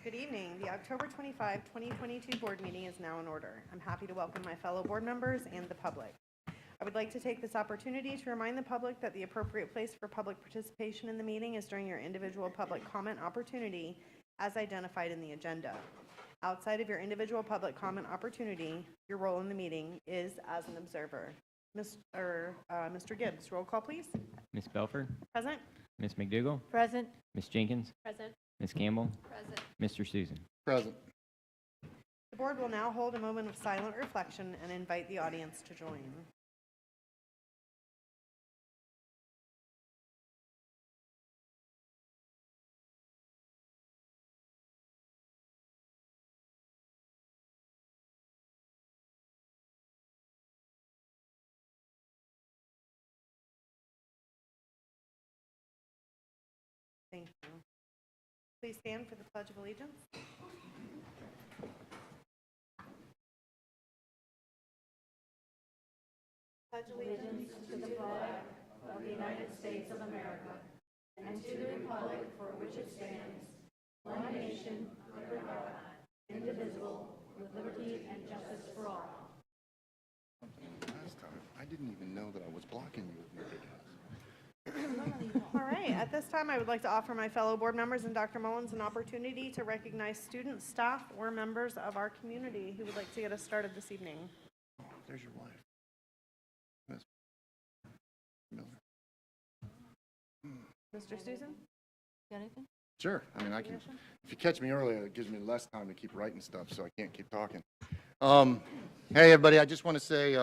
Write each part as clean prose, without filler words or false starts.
Good evening. The October 25, 2022 board meeting is now in order. I'm happy to welcome my fellow board members and the public. I would like to take this opportunity to remind the public that the appropriate place for public participation in the meeting is during your individual public comment opportunity as identified in the agenda. Outside of your individual public comment opportunity, your role in the meeting is as an observer. Mr. Gibbs, roll call please. Ms. Belford, Present? Ms. McDougall, Present. Ms. Jenkins, Present. Ms. Campbell, Present. Mr. Susan. Present. The board will now hold a moment of silent reflection and invite the audience to join. Thank you. Please stand for the Pledge of Allegiance. Pledge allegiance To the flag of the United States of America and to the republic for which it stands, one nation, under God, indivisible, with liberty and justice for all. Last time, I didn't even know that I was blocking you with my big house. All right, at this time, I would like to offer my fellow board members and Dr. Mullins an opportunity to recognize students, staff, or members of our community who would like to get us started this evening. Oh, there's your wife. Miss Miller. Mr. Susan? Got anything? Sure. I mean, I can. If you catch me earlier, it gives me less time to keep writing stuff, so I can't keep talking. Hey, everybody. I just want to say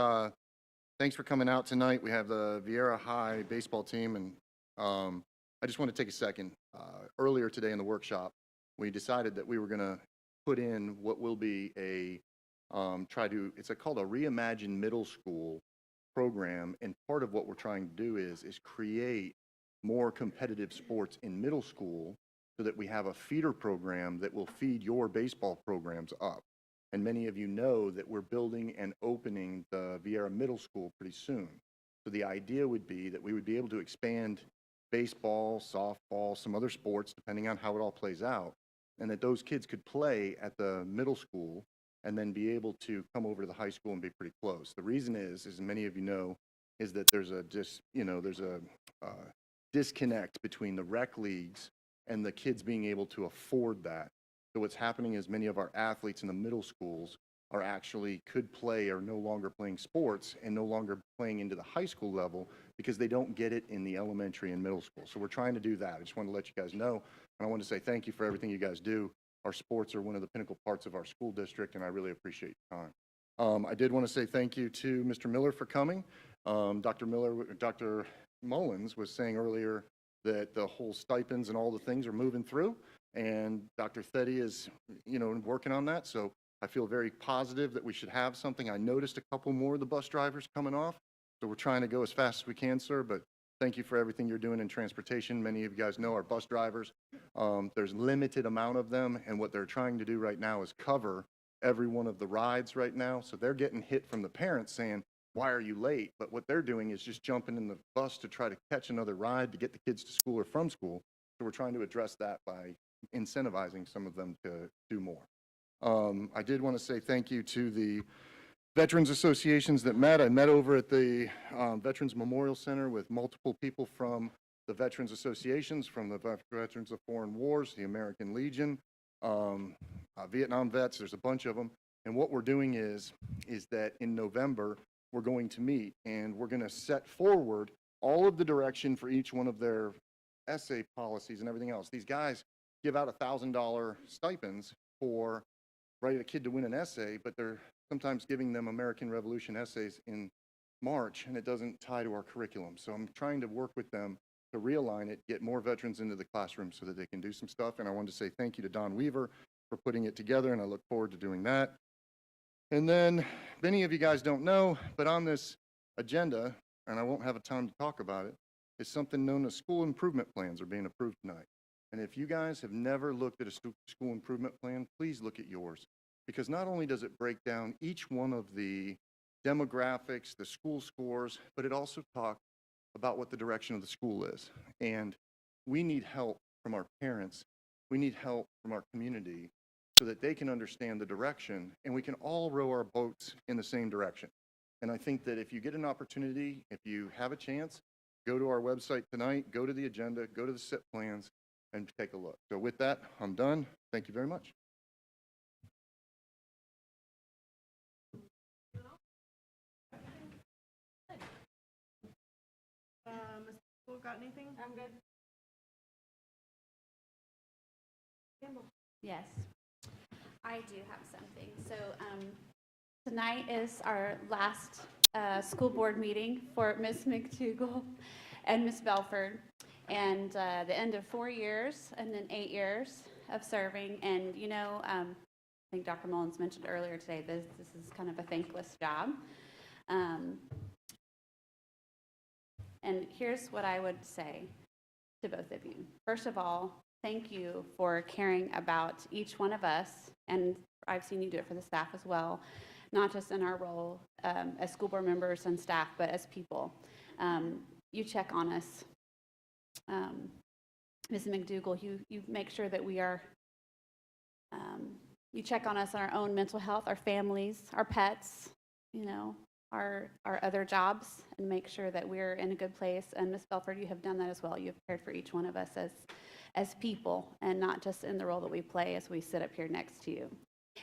thanks for coming out tonight. We have the Viera High baseball team, and I just want to take a second. Earlier today in the workshop, we decided that we were going to put in what will be a it's called a Reimagine Middle School program, and part of what we're trying to do is create more competitive sports in middle school so that we have a feeder program that will feed your baseball programs up. And many of you know that we're building and opening the Viera Middle School pretty soon. So the idea would be that we would be able to expand baseball, softball, some other sports, depending on how it all plays out, and that those kids could play at the middle school and then be able to come over to the high school and be pretty close. The reason is as many of you know, is that there's a disconnect between the rec leagues and the kids being able to afford that. So what's happening is many of our athletes in the middle schools are actually could play or no longer playing sports and no longer playing into the high school level because they don't get it in the elementary and middle school. So we're trying to do that. I just want to let you guys know, and I want to say thank you for everything you guys do. Our sports are one of the pinnacle parts of our school district, and I really appreciate your time. I did want to say thank you to Mr. Miller for coming. Dr. Mullins was saying earlier that the whole stipends and all the things are moving through, and Dr. Theddy is, working on that. So I feel very positive that we should have something. I noticed a couple more of the bus drivers coming off, so we're trying to go as fast as we can, sir, but thank you for everything you're doing in transportation. Many of you guys know our bus drivers. There's limited amount of them, and what they're trying to do right now is cover every one of the rides right now. So they're getting hit from the parents saying, why are you late? But what they're doing is just jumping in the bus to try to catch another ride to get the kids to school or from school. So we're trying to address that by incentivizing some of them to do more. I did want to say thank you to the Veterans Associations that met. I met over at the Veterans Memorial Center with multiple people from the Veterans Associations, from the Veterans of Foreign Wars, the American Legion, Vietnam vets. There's a bunch of them. And what we're doing is that in November, we're going to meet and we're going to set forward all of the direction for each one of their essay policies and everything else. These guys give out $1,000 stipends for a kid to win an essay, but they're sometimes giving them American Revolution essays in March, and it doesn't tie to our curriculum. So I'm trying to work with them to realign it, get more veterans into the classroom so that they can do some stuff. And I wanted to say thank you to Don Weaver for putting it together, and I look forward to doing that. And then many of you guys don't know, but on this agenda, and I won't have a time to talk about it, is something known as school improvement plans are being approved tonight. And if you guys have never looked at a school improvement plan, please look at yours. Because not only does it break down each one of the demographics, the school scores, but it also talks about what the direction of the school is. And we need help from our parents We need help from our community so that they can understand the direction and we can all row our boats in the same direction. And I think that if you get an opportunity, if you have a chance, go to our website tonight, go to the agenda, go to the SIP plans, and take a look. So with that, I'm done. Thank you very much. Ms. Poole, got anything? I'm good. Campbell? Yes, I do have something. So tonight is our last school board meeting for Ms. McDougall and Ms. Belford, and the end of 4 years and then 8 years of serving. And you know, I think Dr. Mullins mentioned earlier today, this is kind of a thankless job. And here's what I would say to both of you. First of all, thank you for caring about each one of us, and I've seen you do it for the staff as well, not just in our role as school board members and staff, but as people. You check on us. Ms. McDougall, you make sure that we are, you check on us on our own mental health, our families, our pets, you know, our other jobs, and make sure that we're in a good place. And Ms. Belford, you have done that as well. You have cared for each one of us as people, and not just in the role that we play as we sit up here next to you.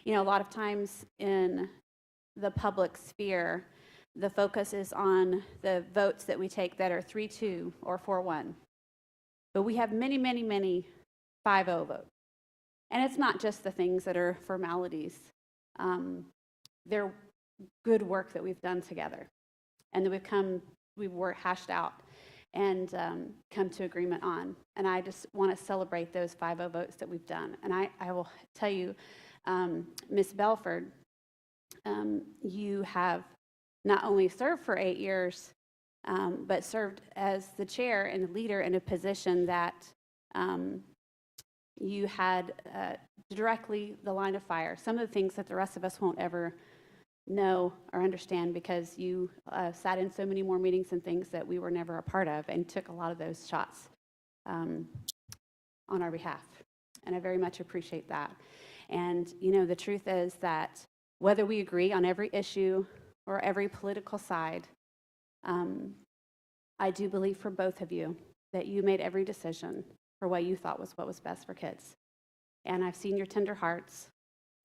You know, a lot of times in the public sphere, the focus is on the votes that we take that are 3-2 or 4-1. But we have many, many, many 5-0 votes. And it's not just the things that are formalities. They're good work that we've done together, and that we've worked, hashed out, and come to agreement on. And I just want to celebrate those 5-0 votes that we've done. And I will tell you, Ms. Belford, you have not only served for 8 years, but served as the chair and leader in a position that you had directly the line of fire. Some of the things that the rest of us won't ever know or understand, because you sat in so many more meetings and things that we were never a part of, and took a lot of those shots on our behalf. And I very much appreciate that. And, you know, the truth is that whether we agree on every issue or every political side, I do believe for both of you that you made every decision for what you thought was what was best for kids. And I've seen your tender hearts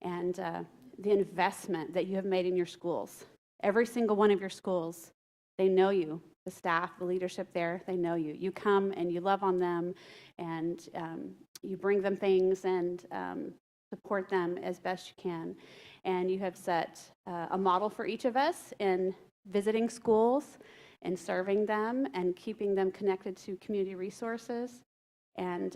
and the investment that you have made in your schools. Every single one of your schools, they know you. The staff, the leadership there, they know you. You come and you love on them, and you bring them things and support them as best you can. And you have set a model for each of us in visiting schools and serving them and keeping them connected to community resources. And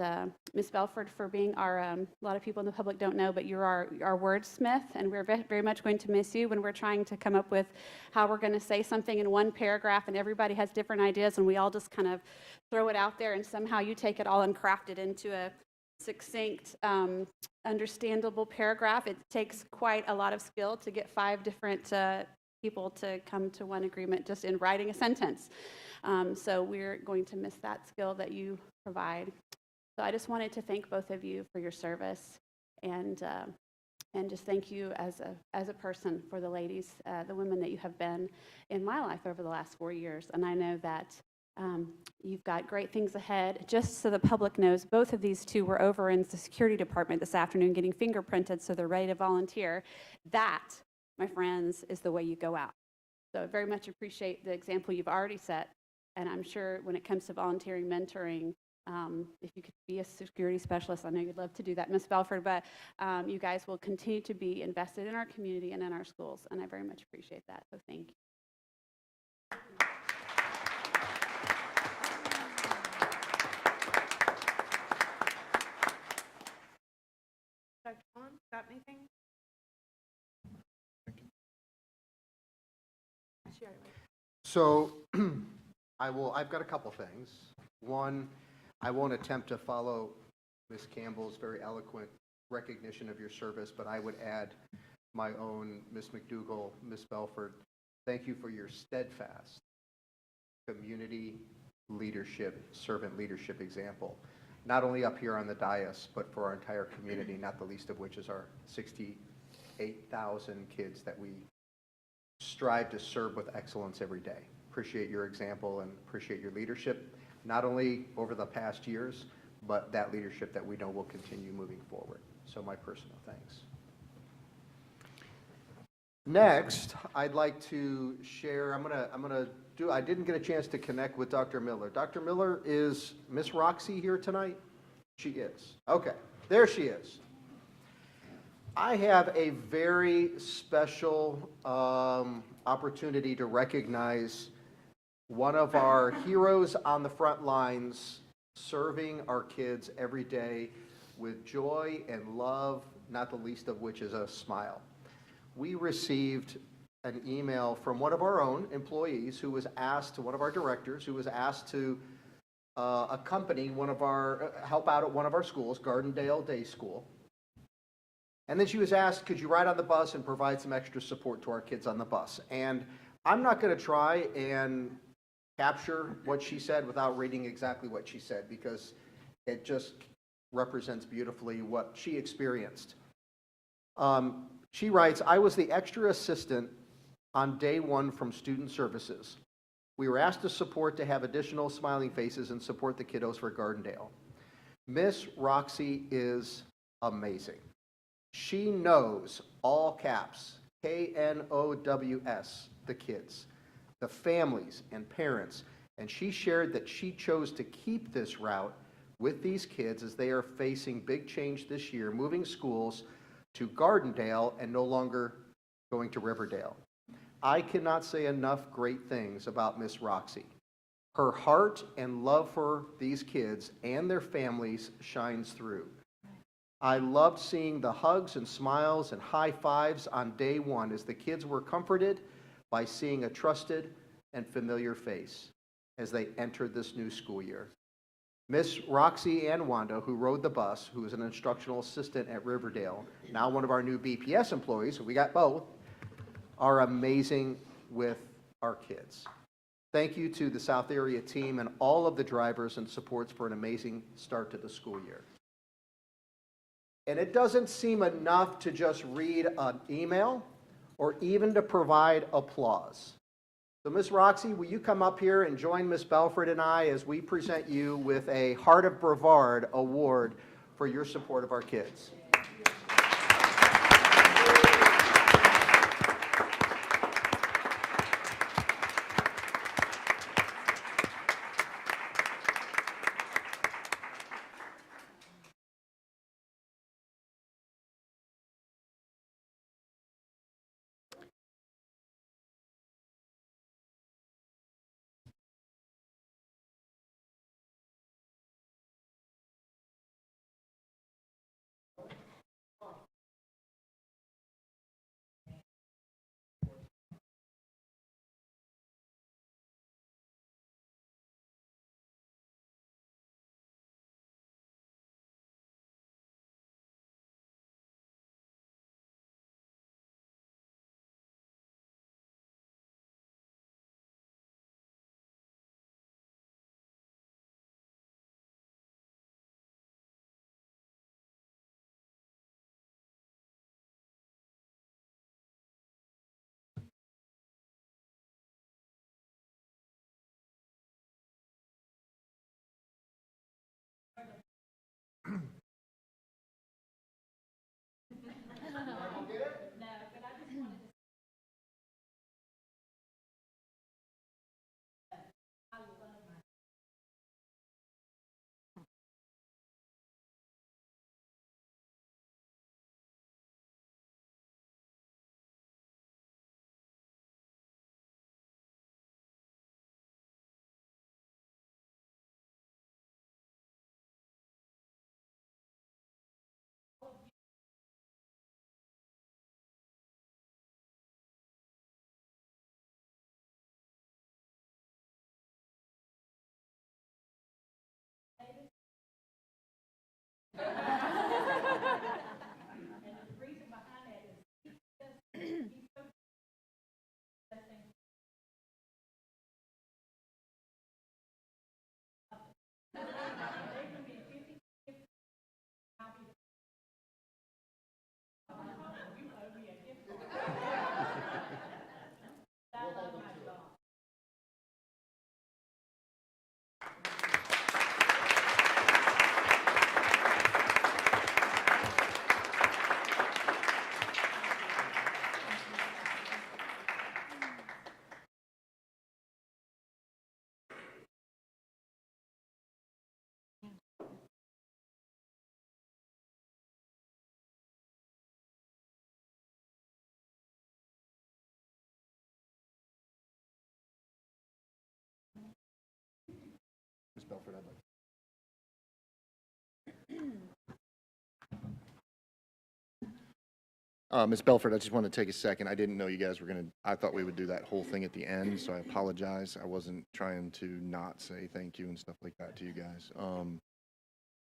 Ms. Belford, for being our, a lot of people in the public don't know, but you're our wordsmith, and we're very much going to miss you when we're trying to come up with how we're going to say something in one paragraph, and everybody has different ideas, and we all just kind of throw it out there, and somehow you take it all and craft it into a succinct, understandable paragraph. It takes quite a lot of skill to get 5 different people to come to one agreement just in writing a sentence. So we're going to miss that skill that you provide. So I just wanted to thank both of you for your service, and just thank you as a person for the ladies, the women that you have been in my life over the last 4 years. And I know that you've got great things ahead. Just so the public knows, both of these two were over in the security department this afternoon getting fingerprinted, so they're ready to volunteer. That, my friends, is the way you go out. So I very much appreciate the example you've already set. And I'm sure when it comes to volunteering, mentoring, if you could be a security specialist, I know you'd love to do that, Ms. Belford, but you guys will continue to be invested in our community and in our schools, and I very much appreciate that, so thank you. Dr. Mullins, got anything? Sure. So I've got a couple things. One, I won't attempt to follow Ms. Campbell's very eloquent recognition of your service, but I would add my own. Ms. McDougall, Ms. Belford, thank you for your steadfast community leadership, servant leadership example. not only up here on the dais, but for our entire community, not the least of which is our 68,000 kids that we strive to serve with excellence every day. Appreciate your example and appreciate your leadership, not only over the past years, but that leadership that we know will continue moving forward. So my personal thanks. Next, I'd like to share, I didn't get a chance to connect with Dr. Miller. Dr. Miller, is Miss Roxy here tonight? She is. Okay, there she is. I have a very special opportunity to recognize one of our heroes on the front lines, serving our kids every day with joy and love, not the least of which is a smile. We received an email from one of our own employees who was asked, one of our directors, who was asked to accompany help out at one of our schools, Gardendale Day School. And then she was asked, could you ride on the bus and provide some extra support to our kids on the bus? And I'm not going to try and capture what she said without reading exactly what she said, because it just represents beautifully what she experienced. She writes, I was the extra assistant on day one from Student Services. We were asked to have additional smiling faces and support the kiddos for Gardendale. Miss Roxy is amazing. She knows, all caps, KNOWS, the kids, the families and parents, and she shared that she chose to keep this route with these kids as they are facing big change this year, moving schools to Gardendale and no longer going to Riverdale. I cannot say enough great things about Miss Roxy. Her heart and love for these kids and their families shines through. I loved seeing the hugs and smiles and high fives on day one as the kids were comforted by seeing a trusted and familiar face as they entered this new school year. Miss Roxy Ann Wanda, who rode the bus, who is an instructional assistant at Riverdale, now one of our new BPS employees, so we got both, are amazing with our kids. Thank you to the South Area team and all of the drivers and supports for an amazing start to the school year. And it doesn't seem enough to just read an email or even to provide applause. So Ms. Roxy, will you come up here and join Ms. Belford and I as we present you with a Heart of Brevard Award for your support of our kids. Ms. Belford, I just want to take a second. I didn't know you guys were going to, I thought we would do that whole thing at the end, so I apologize. I wasn't trying to not say thank you and stuff like that to you guys.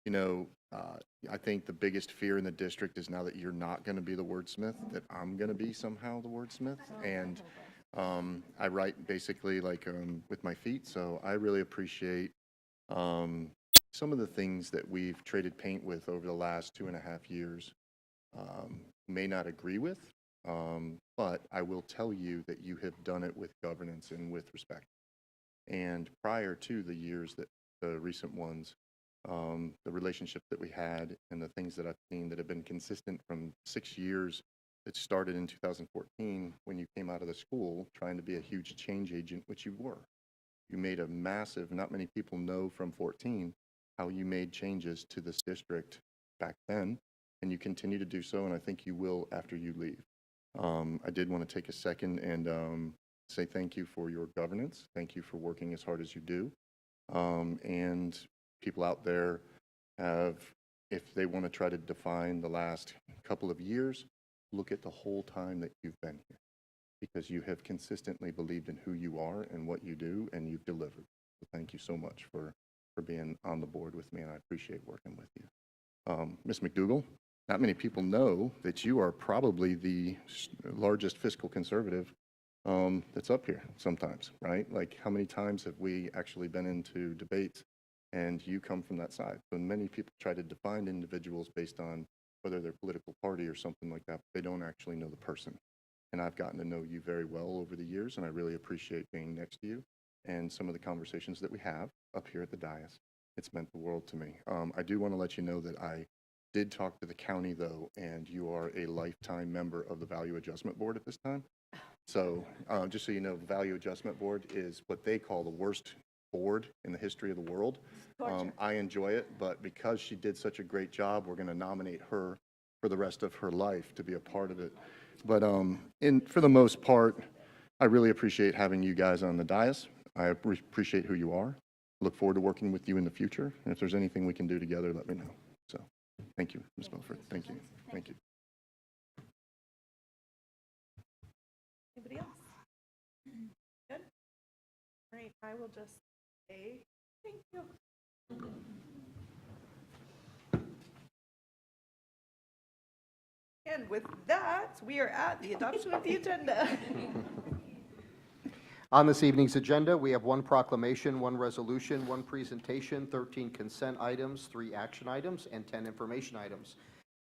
You know, I think the biggest fear in the district is now that you're not going to be the wordsmith, that I'm going to be somehow the wordsmith. And I write basically like with my feet, so I really appreciate some of the things that we've traded paint with over the last 2.5 years. May not agree with, but I will tell you that you have done it with governance and with respect. And prior to the years that the recent ones, the relationship that we had and the things that I've seen that have been consistent from 6 years that started in 2014 when you came out of the school trying to be a huge change agent, which you were. You made a massive, not many people know from 14 how you made changes to this district back then, and you continue to do so, and I think you will after you leave. I did want to take a second and say thank you for your governance. Thank you for working as hard as you do. And people out there have, if they want to try to define the last couple of years, look at the whole time that you've been here, because you have consistently believed in who you are and what you do, and you've delivered. So thank you so much for being on the board with me, and I appreciate working with you. Ms. McDougall, not many people know that you are probably the largest fiscal conservative that's up here sometimes, right? Like, how many times have we actually been into debates and you come from that side? So many people try to define individuals based on whether they're political party or something like that, but they don't actually know the person. And I've gotten to know you very well over the years, and I really appreciate being next to you and some of the conversations that we have up here at the dais. It's meant the world to me. I do want to let you know that I did talk to the county, though, and you are a lifetime member of the Value Adjustment Board at this time. So just so you know, the Value Adjustment Board is what they call the worst board in the history of the world. I enjoy it, but because she did such a great job, we're going to nominate her for the rest of her life to be a part of it. But for the most part, I really appreciate having you guys on the dais. I appreciate who you are. Look forward to working with you in the future. And if there's anything we can do together, let me know. So thank you, Ms. Belford. Thank you. Thank you. Anybody else? Good? All right, I will just say thank you. And with that, we are at the adoption of the agenda. On this evening's agenda, we have 1 proclamation, 1 resolution, 1 presentation, 13 consent items, 3 action items, and 10 information items.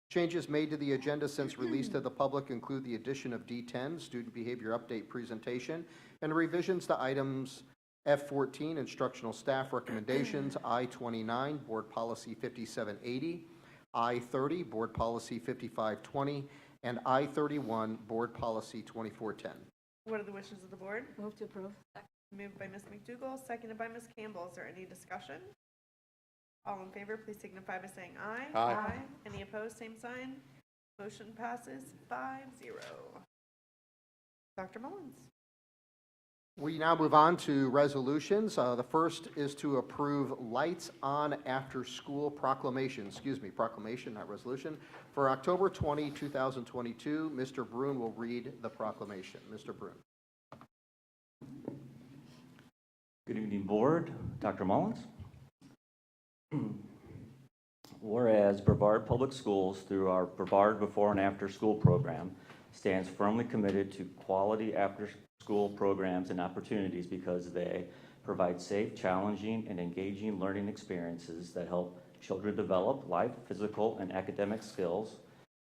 Changes made to the agenda since release to the public include the addition of D10, Student Behavior Update Presentation, and revisions to items F14, Instructional Staff Recommendations, I-29, Board Policy 5780, I-30, Board Policy 5520, and I-31, Board Policy 2410. What are the wishes of the board? Move to approve. Moved by Ms. McDougall, seconded by Ms. Campbell. Is there any discussion? All in favor, please signify by saying aye. Aye. Any opposed, same sign. Motion passes 5-0. Dr. Mullins. We now move on to resolutions. The first is to approve Lights On After School proclamation, not resolution, for October 20, 2022. Mr. Brune will read the proclamation. Mr. Brune. Good evening, Board. Dr. Mullins. Whereas Brevard Public Schools, through our Brevard Before and After School program, stands firmly committed to quality after-school programs and opportunities because they provide safe, challenging, and engaging learning experiences that help children develop life, physical, and academic skills,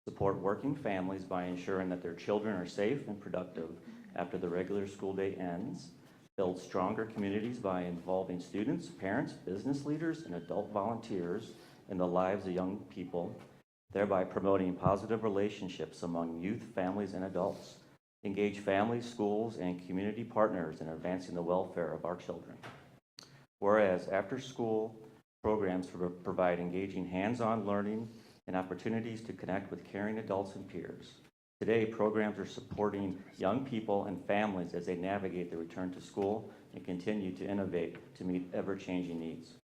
support working families by ensuring that their children are safe and productive after the regular school day ends, build stronger communities by involving students, parents, business leaders, and adult volunteers in the lives of young people, thereby promoting positive relationships among youth, families, and adults, engage families, schools, and community partners in advancing the welfare of our children. Whereas after-school programs provide engaging hands-on learning and opportunities to connect with caring adults and peers. Today, programs are supporting young people and families as they navigate the return to school and continue to innovate to meet ever-changing needs.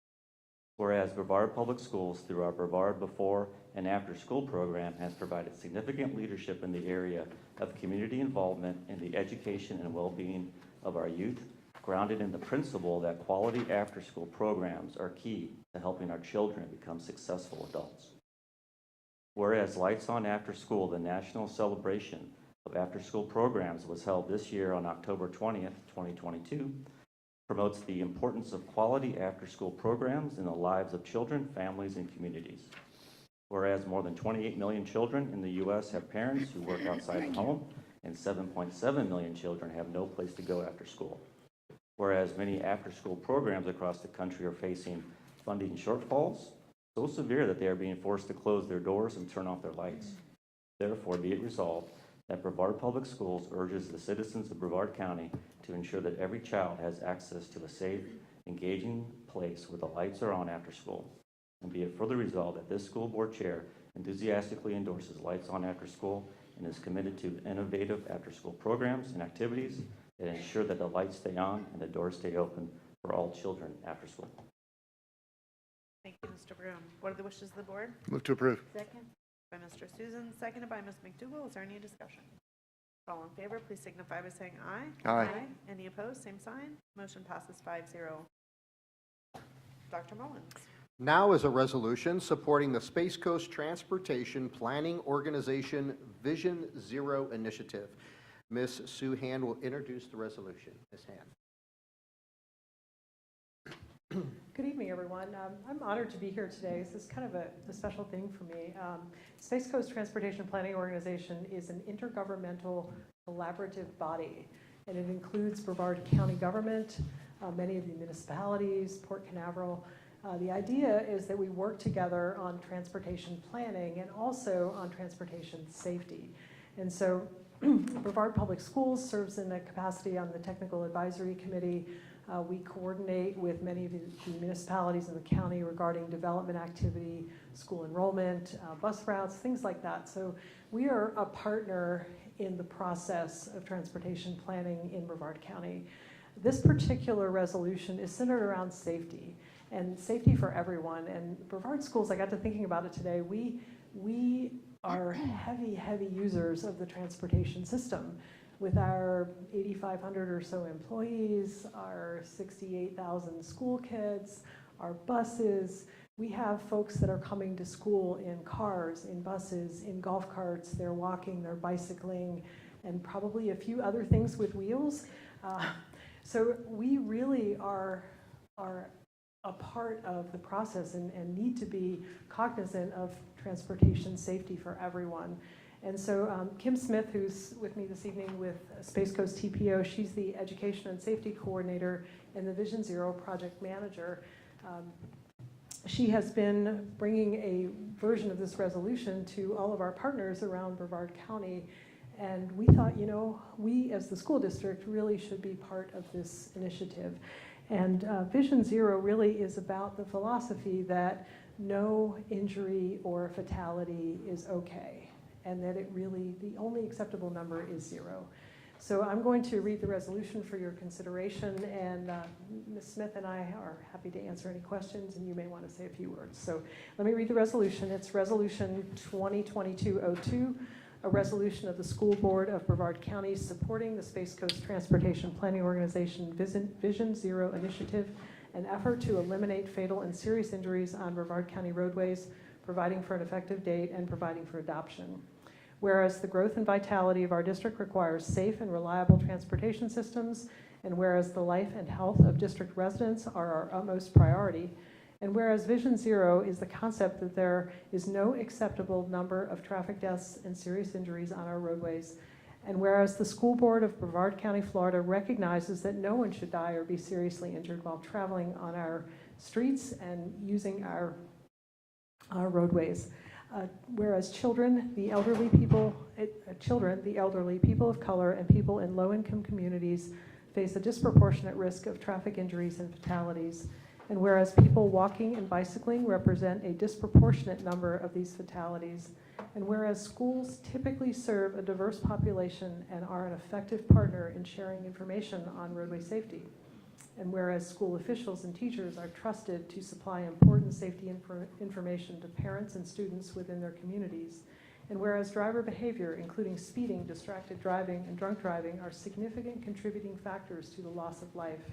Whereas Brevard Public Schools, through our Brevard Before and After School program, has provided significant leadership in the area of community involvement in the education and well-being of our youth, grounded in the principle that quality after-school programs are key to helping our children become successful adults. Whereas Lights On After School, the national celebration of after-school programs, was held this year on October 20th, 2022, promotes the importance of quality after-school programs in the lives of children, families, and communities. Whereas more than 28 million children in the U.S. have parents who work outside the home, and 7.7 million children have no place to go after school. Whereas many after-school programs across the country are facing funding shortfalls so severe that they are being forced to close their doors and turn off their lights. Therefore, be it resolved that Brevard Public Schools urges the citizens of Brevard County to ensure that every child has access to a safe, engaging place where the lights are on after school. And be it further resolved that this school board chair enthusiastically endorses Lights On After School and is committed to innovative after-school programs and activities that ensure that the lights stay on and the doors stay open for all children after school. Thank you, Mr. Broom. What are the wishes of the board? Move to approve. Second. By Mr. Susan, seconded by Ms. McDougall. Is there any discussion? All in favor, please signify by saying aye. Aye. Any opposed, same sign. Motion passes 5-0. Dr. Mullins. Now is a resolution supporting the Space Coast Transportation Planning Organization Vision Zero initiative. Ms. Sue Hand will introduce the resolution. Ms. Hand. Good evening, everyone. I'm honored to be here today. This is kind of a special thing for me. Space Coast Transportation Planning Organization is an intergovernmental collaborative body, and it includes Brevard County government, many of the municipalities, Port Canaveral. The idea is that we work together on transportation planning and also on transportation safety. And so Brevard Public Schools serves in a capacity on the Technical Advisory Committee. We coordinate with many of the municipalities in the county regarding development activity, school enrollment, bus routes, things like that. So we are a partner in the process of transportation planning in Brevard County. This particular resolution is centered around safety, and safety for everyone. And Brevard Schools, I got to thinking about it today, we are heavy users of the transportation system. With our 8,500 or so employees, our 68,000 school kids, our buses, we have folks that are coming to school in cars, in buses, in golf carts, they're walking, they're bicycling, and probably a few other things with wheels. So we really are a part of the process and need to be cognizant of transportation safety for everyone. And so Kim Smith, who's with me this evening with Space Coast TPO, she's the Education and Safety Coordinator and the Vision Zero Project Manager. She has been bringing a version of this resolution to all of our partners around Brevard County. And we thought, we as the school district really should be part of this initiative. And Vision Zero really is about the philosophy that no injury or fatality is okay, and that it really, the only acceptable number is 0. So I'm going to read the resolution for your consideration, and Ms. Smith and I are happy to answer any questions, and you may want to say a few words. So let me read the resolution. It's Resolution 2022-02, a resolution of the School Board of Brevard County supporting the Space Coast Transportation Planning Organization Vision Zero initiative, an effort to eliminate fatal and serious injuries on Brevard County roadways, providing for an effective date, and providing for adoption. Whereas the growth and vitality of our district requires safe and reliable transportation systems, and whereas the life and health of district residents are our utmost priority, and whereas Vision Zero is the concept that there is no acceptable number of traffic deaths and serious injuries on our roadways, and whereas the School Board of Brevard County, Florida recognizes that no one should die or be seriously injured while traveling on our streets and using our roadways. Whereas children, the elderly, people of color, and people in low-income communities face a disproportionate risk of traffic injuries and fatalities. And whereas people walking and bicycling represent a disproportionate number of these fatalities. And whereas schools typically serve a diverse population and are an effective partner in sharing information on roadway safety. And whereas school officials and teachers are trusted to supply important safety information to parents and students within their communities. And whereas driver behavior, including speeding, distracted driving, and drunk driving, are significant contributing factors to the loss of life.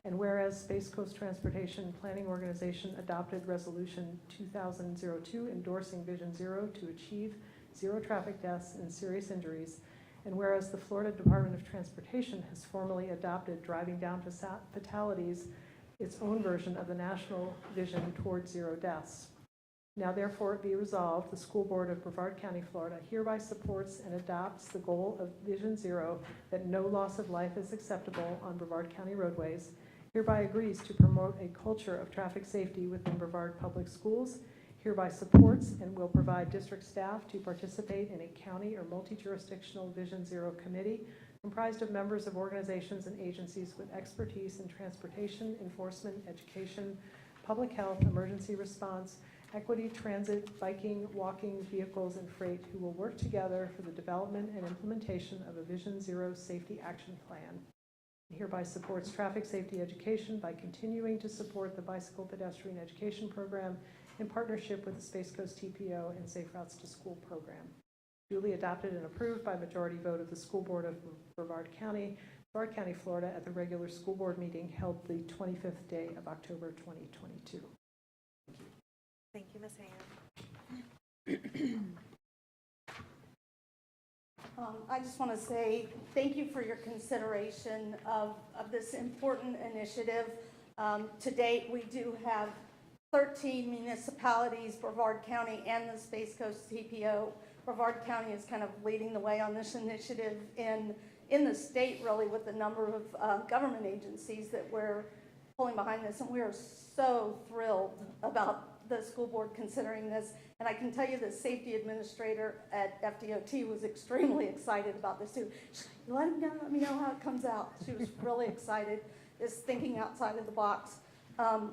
And whereas Space Coast Transportation Planning Organization adopted Resolution 2002 endorsing Vision Zero to achieve zero traffic deaths and serious injuries. And whereas the Florida Department of Transportation has formally adopted Driving Down Fatalities, its own version of the national vision towards zero deaths. Now therefore be resolved, the School Board of Brevard County, Florida hereby supports and adopts the goal of Vision Zero that no loss of life is acceptable on Brevard County roadways, hereby agrees to promote a culture of traffic safety within Brevard Public Schools, hereby supports and will provide district staff to participate in a county or multi-jurisdictional Vision Zero committee comprised of members of organizations and agencies with expertise in transportation, enforcement, education, public health, emergency response, equity, transit, biking, walking, vehicles, and freight who will work together for the development and implementation of a Vision Zero safety action plan. It hereby supports traffic safety education by continuing to support the bicycle pedestrian education program in partnership with the Space Coast TPO and Safe Routes to School program. Duly adopted and approved by majority vote of the School Board of Brevard County, Florida, at the regular school board meeting held the 25th day of October 2022. Thank you, Ms. Hand. I just want to say thank you for your consideration of this important initiative. To date, we do have 13 municipalities, Brevard County and the Space Coast TPO. Brevard County is kind of leading the way on this initiative in the state, really, with the number of government agencies that we're pulling behind this, and we are so thrilled about the school board considering this. And I can tell you the safety administrator at FDOT was extremely excited about this too. She's like, let me know how it comes out. She was really excited, is thinking outside of the box.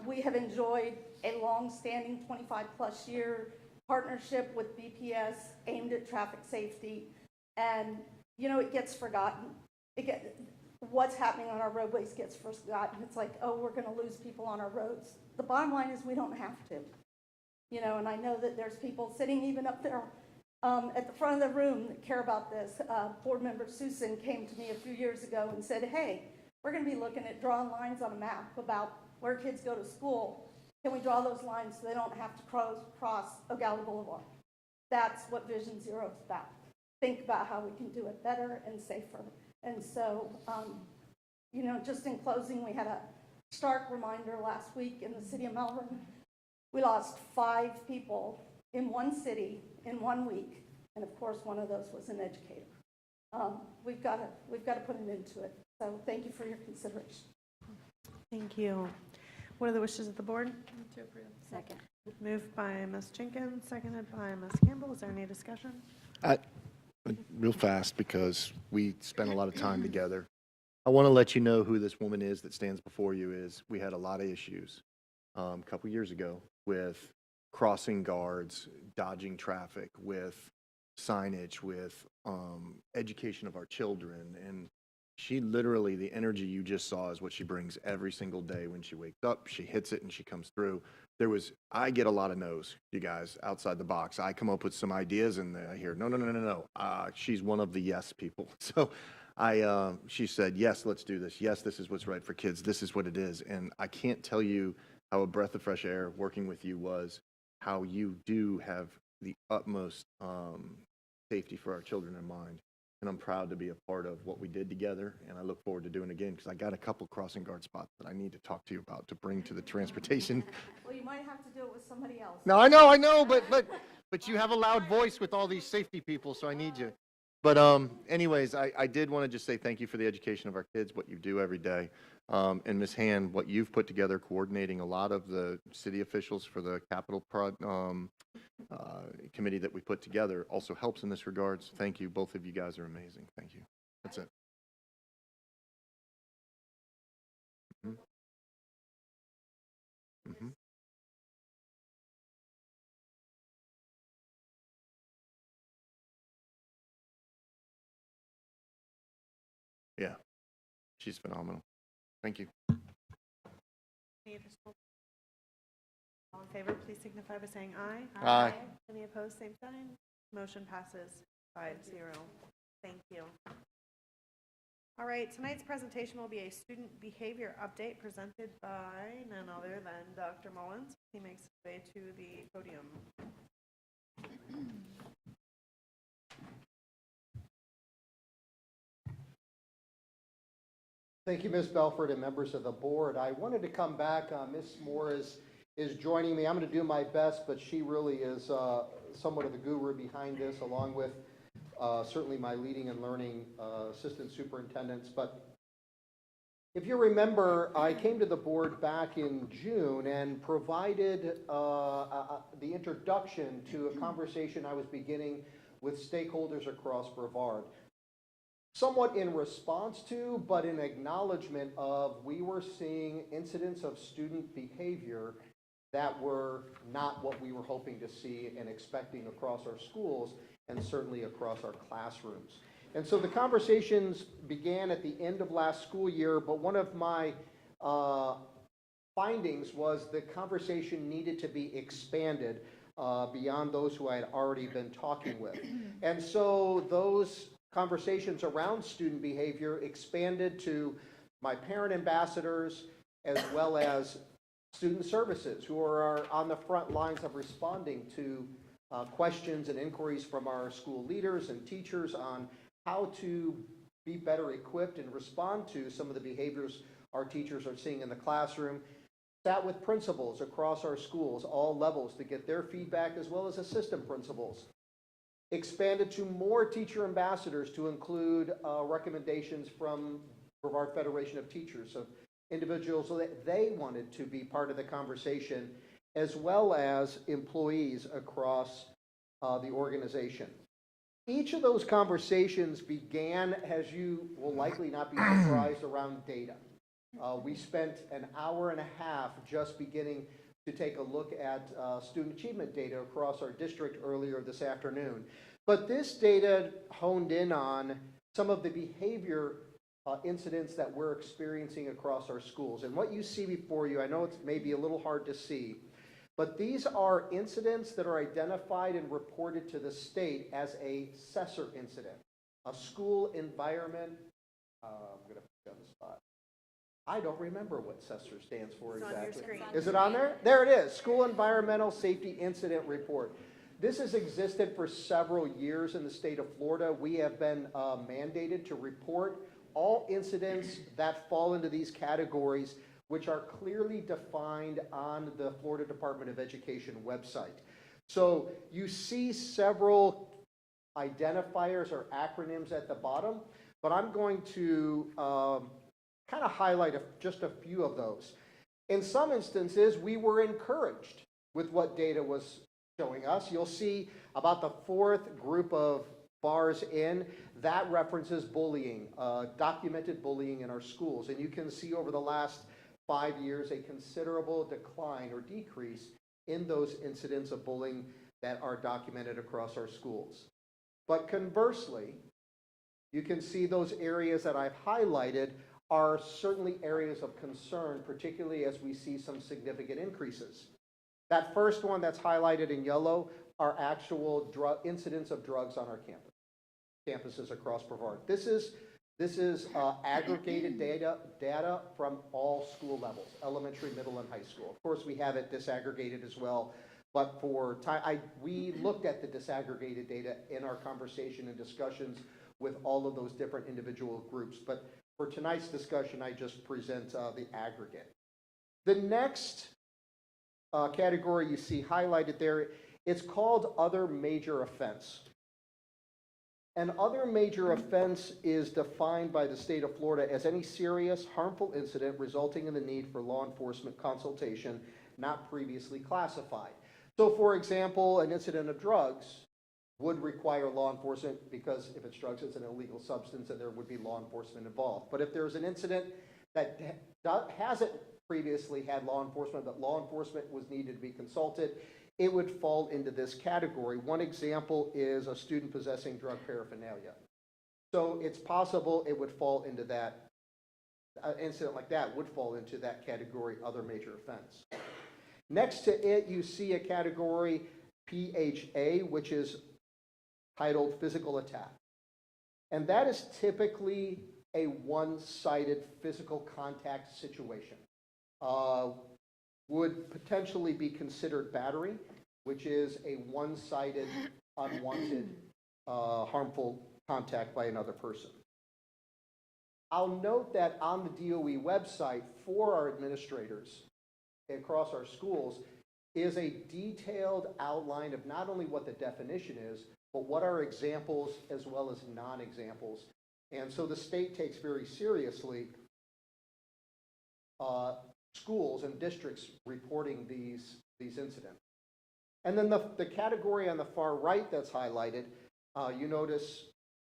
We have enjoyed a long-standing 25-plus year partnership with BPS aimed at traffic safety. And, you know, it gets forgotten. What's happening on our roadways gets forgotten. It's like, oh, we're going to lose people on our roads. The bottom line is we don't have to. You know, and I know that there's people sitting even up there at the front of the room that care about this. Board member Susan came to me a few years ago and said, hey, we're going to be looking at drawing lines on a map about where kids go to school. Can we draw those lines so they don't have to cross O'Galley Boulevard? That's what Vision Zero is about. Think about how we can do it better and safer. And so, you know, just in closing, we had a stark reminder last week in the city of Melbourne. We lost 5 people in one city in 1 week, and of course, one of those was an educator. We've got to put an end to it. So, thank you for your consideration. Thank you. What are the wishes of the board? To approve. Second. Moved by Ms. Jenkins, seconded by Ms. Campbell. Is there any discussion? Real fast, because we spent a lot of time together. I want to let you know who this woman is that stands before you is. We had a lot of issues a couple years ago with crossing guards, dodging traffic, with signage, with education of our children. And she literally, the energy you just saw is what she brings every single day when she wakes up. She hits it and she comes through. I get a lot of no's, you guys, outside the box. I come up with some ideas and I hear, no. She's one of the yes people. So she said, yes, let's do this. Yes, this is what's right for kids. This is what it is. And I can't tell you how a breath of fresh air working with you was, how you do have the utmost safety for our children in mind. And I'm proud to be a part of what we did together, and I look forward to doing it again, because I got a couple crossing guard spots that I need to talk to you about to bring to the transportation. Well, you might have to do it with somebody else. No, I know, but you have a loud voice with all these safety people, so I need you. But anyways, I did want to just say thank you for the education of our kids, what you do every day. And Ms. Hand, what you've put together, coordinating a lot of the city officials for the capital committee that we put together, also helps in this regards. Thank you. Both of you guys are amazing. Thank you. That's it. Mm-hmm. Yeah, she's phenomenal. Thank you. Any additional? All in favor, please signify by saying aye. Aye. Any opposed, same sign. Motion passes 5-0. Thank you. All right, tonight's presentation will be a student behavior update presented by none other than Dr. Mullins. He makes his way to the podium. Thank you, Ms. Belford and members of the board. I wanted to come back. Ms. Moore is joining me. I'm going to do my best, but she really is somewhat of the guru behind this, along with certainly my leading and learning assistant superintendents. But if you remember, I came to the board back in June and provided the introduction to a conversation I was beginning with stakeholders across Brevard. Somewhat in response to, but in acknowledgement of, we were seeing incidents of student behavior that were not what we were hoping to see and expecting across our schools and certainly across our classrooms. And so the conversations began at the end of last school year, but one of my findings was the conversation needed to be expanded beyond those who I had already been talking with. And so those conversations around student behavior expanded to my parent ambassadors as well as student services, who are on the front lines of responding to questions and inquiries from our school leaders and teachers on how to be better equipped and respond to some of the behaviors our teachers are seeing in the classroom. Sat with principals across our schools, all levels, to get their feedback, as well as assistant principals. Expanded to more teacher ambassadors to include recommendations from Brevard Federation of Teachers, of individuals that they wanted to be part of the conversation, as well as employees across the organization. Each of those conversations began, as you will likely not be surprised, around data. We spent an hour and a half just beginning to take a look at student achievement data across our district earlier this afternoon. But this data honed in on some of the behavior incidents that we're experiencing across our schools. And what you see before you, I know it's maybe a little hard to see, but these are incidents that are identified and reported to the state as a SESER incident, a school environment, I'm going to put you on the spot. I don't remember what SESER stands for It's on your exactly. screen. Is it on there? There it is, School Environmental Safety Incident Report. This has existed for several years in the state of Florida. We have been mandated to report all incidents that fall into these categories, which are clearly defined on the Florida Department of Education website. So you see several identifiers or acronyms at the bottom, but I'm going to kind of highlight just a few of those. In some instances, we were encouraged with what data was showing us. You'll see about the fourth group of bars in, that references bullying, documented bullying in our schools. And you can see over the last 5 years a considerable decline or decrease in those incidents of bullying that are documented across our schools. But conversely, you can see those areas that I've highlighted are certainly areas of concern, particularly as we see some significant increases. That first one that's highlighted in yellow are actual incidents of drugs on our campuses across Brevard. This is aggregated data from all school levels, elementary, middle, and high school. Of course, we have it disaggregated as well, but for time, we looked at the disaggregated data in our conversation and discussions with all of those different individual groups. But for tonight's discussion, I just present the aggregate. The next category you see highlighted there, it's called other major offense. An other major offense is defined by the state of Florida as any serious, harmful incident resulting in the need for law enforcement consultation not previously classified. So, for example, an incident of drugs would require law enforcement because if it's drugs, it's an illegal substance and there would be law enforcement involved. But if there's an incident that hasn't previously had law enforcement, but law enforcement was needed to be consulted, it would fall into this category. One example is a student possessing drug paraphernalia. So it's possible it would fall into that incident like that would fall into that category, other major offense. Next to it, you see a category PHA, which is titled physical attack. And that is typically a one-sided physical contact situation. Would potentially be considered battery, which is a one-sided, unwanted, harmful contact by another person. I'll note that on the DOE website for our administrators across our schools is a detailed outline of not only what the definition is, but what are examples as well as non-examples. And so the state takes very seriously schools and districts reporting these incidents. And then the category on the far right that's highlighted, you notice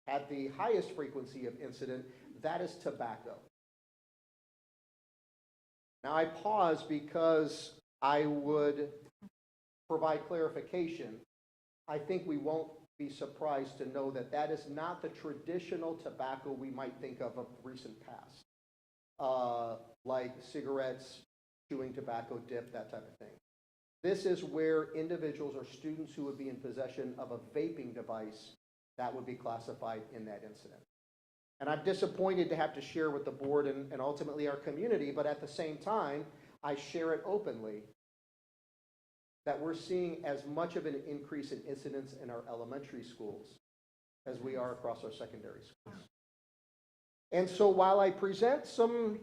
had the highest frequency of incident, that is tobacco. Now I pause because I would provide clarification. I think we won't be surprised to know that that is not the traditional tobacco we might think of recent past, like cigarettes, chewing tobacco, dip, that type of thing. This is where individuals or students who would be in possession of a vaping device that would be classified in that incident. And I'm disappointed to have to share with the board and ultimately our community, but at the same time, I share it openly that we're seeing as much of an increase in incidents in our elementary schools as we are across our secondary schools. And so while I present some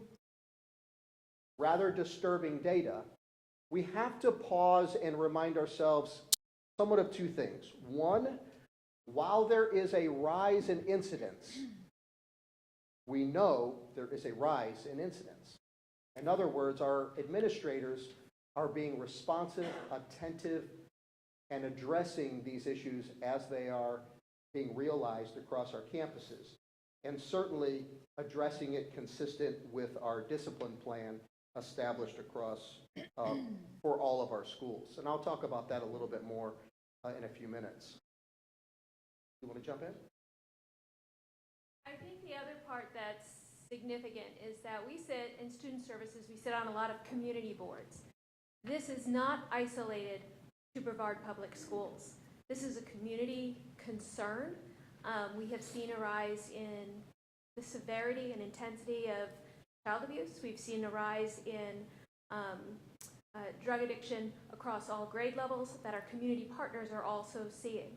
rather disturbing data, we have to pause and remind ourselves somewhat of two things. One, while there is a rise in incidents, we know there is a rise in incidents. In other words, our administrators are being responsive, attentive, and addressing these issues as they are being realized across our campuses, and certainly addressing it consistent with our discipline plan established across for all of our schools. And I'll talk about that a little bit more in a few minutes. You want to jump in? I think the other part that's significant is that we sit in student services, we sit on a lot of community boards. This is not isolated to Brevard Public Schools. This is a community concern. We have seen a rise in the severity and intensity of child abuse. We've seen a rise in drug addiction across all grade levels that our community partners are also seeing.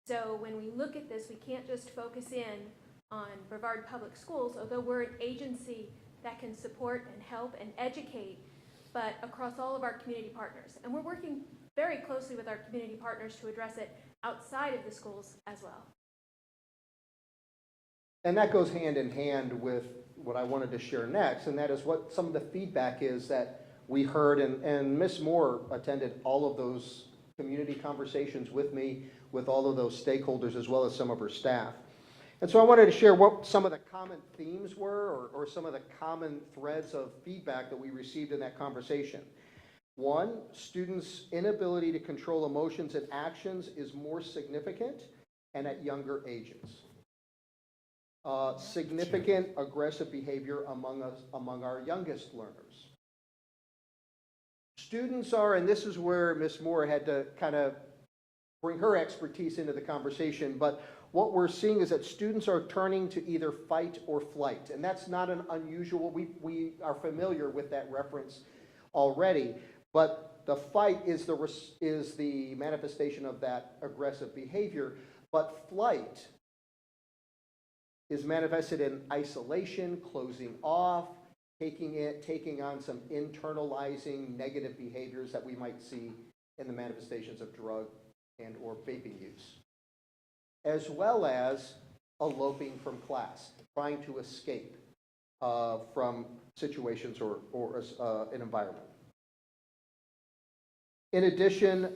So when we look at this, we can't just focus in on Brevard Public Schools, although we're an agency that can support and help and educate, but across all of our community partners. And we're working very closely with our community partners to address it outside of the schools as well. And that goes hand in hand with what I wanted to share next, and that is what some of the feedback is that we heard, and Ms. Moore attended all of those community conversations with me, with all of those stakeholders, as well as some of her staff. And so I wanted to share what some of the common themes were, or some of the common threads of feedback that we received in that conversation. One, students' inability to control emotions and actions is more significant and at younger ages. Significant aggressive behavior among our youngest learners. Students are, and this is where Ms. Moore had to kind of bring her expertise into the conversation, but what we're seeing is that students are turning to either fight or flight, and that's not an unusual, we are familiar with that reference already, but the fight is the manifestation of that aggressive behavior, but flight is manifested in isolation, closing off, taking on some internalizing negative behaviors that we might see in the manifestations of drug and or vaping use, as well as eloping from class, trying to escape from situations or an environment. In addition,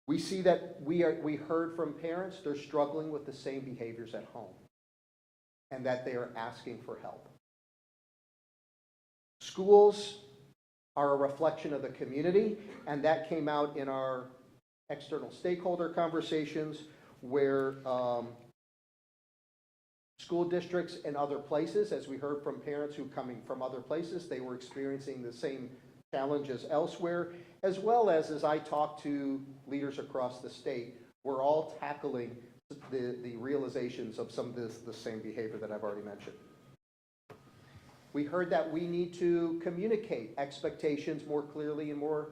we see that we heard from parents they're struggling with the same behaviors at home and that they are asking for help. Schools are a reflection of the community, and that came out in our external stakeholder conversations where school districts in other places, as we heard from parents who coming from other places, they were experiencing the same challenges elsewhere, as well as I talk to leaders across the state, we're all tackling the realizations of some of the same behavior that I've already mentioned. We heard that we need to communicate expectations more clearly and more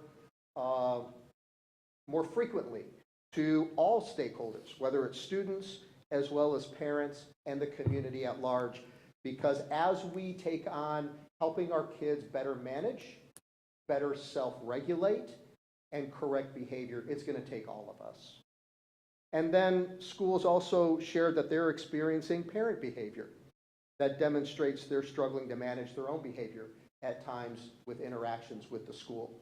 frequently to all stakeholders, whether it's students as well as parents and the community at large, because as we take on helping our kids better manage, better self-regulate, and correct behavior, it's going to take all of us. And then schools also shared that they're experiencing parent behavior that demonstrates they're struggling to manage their own behavior at times with interactions with the school.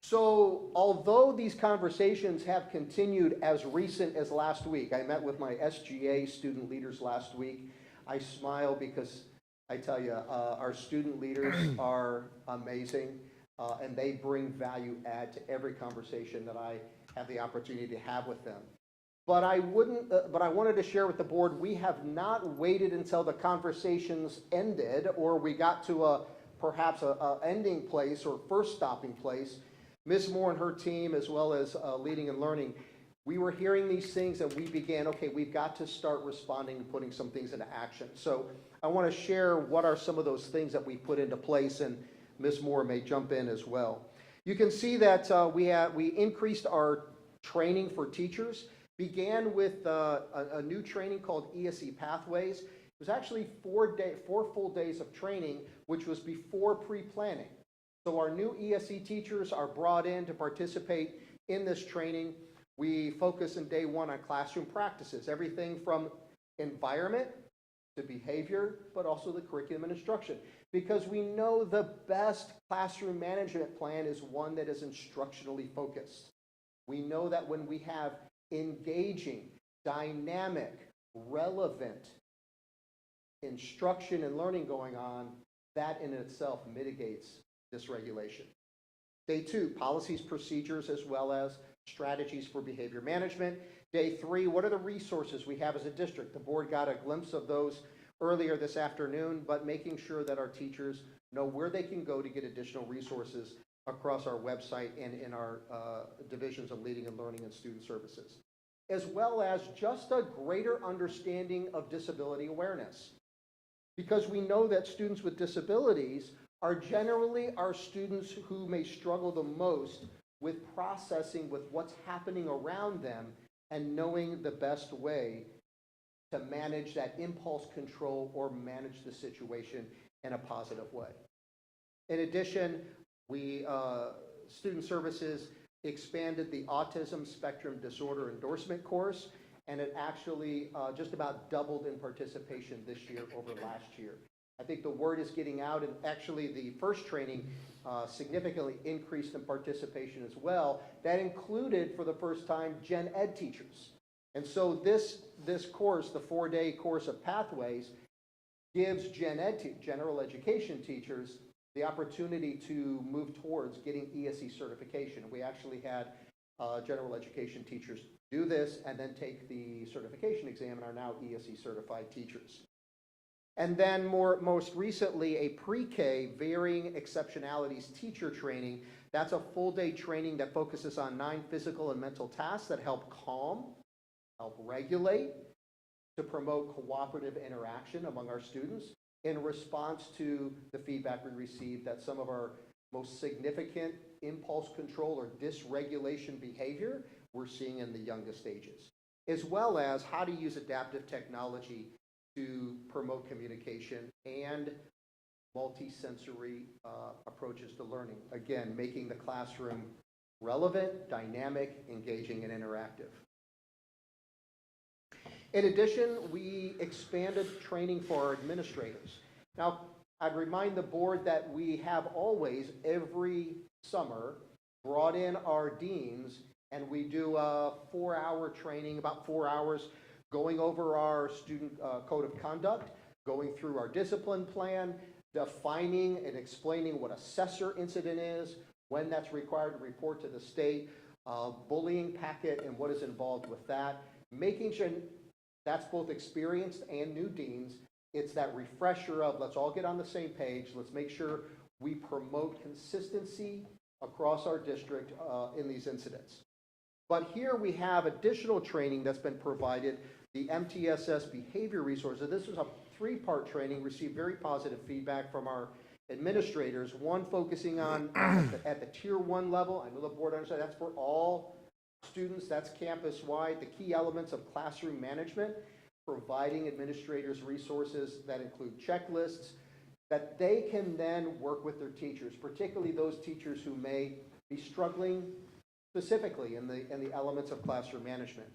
So although these conversations have continued as recent as last week, I met with my SGA student leaders last week. I smile because I tell you, our student leaders are amazing, and they bring value add to every conversation that I have the opportunity to have with them. But I wanted to share with the board, we have not waited until the conversations ended or we got to perhaps a ending place or first stopping place. Ms. Moore and her team, as well as Leading and Learning, we were hearing these things and we began, okay, we've got to start responding and putting some things into action. So I want to share what are some of those things that we put into place, and Ms. Moore may jump in as well. You can see that we increased our training for teachers, began with a new training called ESE Pathways. It was actually 4 full days of training, which was before pre-planning. So our new ESE teachers are brought in to participate in this training. We focus in day one on classroom practices, everything from environment to behavior, but also the curriculum and instruction. Because we know the best classroom management plan is one that is instructionally focused. We know that when we have engaging, dynamic, relevant instruction and learning going on, that in itself mitigates dysregulation. Day two, policies, procedures, as well as strategies for behavior management. Day three, what are the resources we have as a district? The board got a glimpse of those earlier this afternoon, but making sure that our teachers know where they can go to get additional resources across our website and in our divisions of Leading and Learning and Student Services, as well as just a greater understanding of disability awareness. Because we know that students with disabilities are generally our students who may struggle the most with processing with what's happening around them and knowing the best way to manage that impulse control or manage the situation in a positive way. In addition, Student Services expanded the Autism Spectrum Disorder Endorsement course, and it actually just about doubled in participation this year over last year. I think the word is getting out, and actually the first training significantly increased in participation as well. That included, for the first time, Gen Ed teachers. And so this course, the 4-day course of Pathways, gives Gen Ed, general education teachers, the opportunity to move towards getting ESE certification. We actually had general education teachers do this and then take the certification exam and are now ESE certified teachers. And then most recently, a pre-K varying exceptionalities teacher training. That's a full-day training that focuses on 9 physical and mental tasks that help calm, help regulate, to promote cooperative interaction among our students in response to the feedback we received that some of our most significant impulse control or dysregulation behavior we're seeing in the youngest ages, as well as how to use adaptive technology to promote communication and multi-sensory approaches to learning. Again, making the classroom relevant, dynamic, engaging, and interactive. In addition, we expanded training for our administrators. Now, I'd remind the board that we have always, every summer, brought in our deans, and we do a 4-hour training, about 4 hours, going over our student code of conduct, going through our discipline plan, defining and explaining what assessor incident is, when that's required to report to the state, bullying packet and what is involved with that, making sure That's both experienced and new deans. It's that refresher of let's all get on the same page. Let's make sure we promote consistency across our district in these incidents. But here we have additional training that's been provided, the MTSS behavior resources. This was a 3-part training, received very positive feedback from our administrators. One focusing on at the tier 1 level. I know the board understands that's for all students, that's campus-wide. The key elements of classroom management, providing administrators resources that include checklists that they can then work with their teachers, particularly those teachers who may be struggling specifically in the elements of classroom management.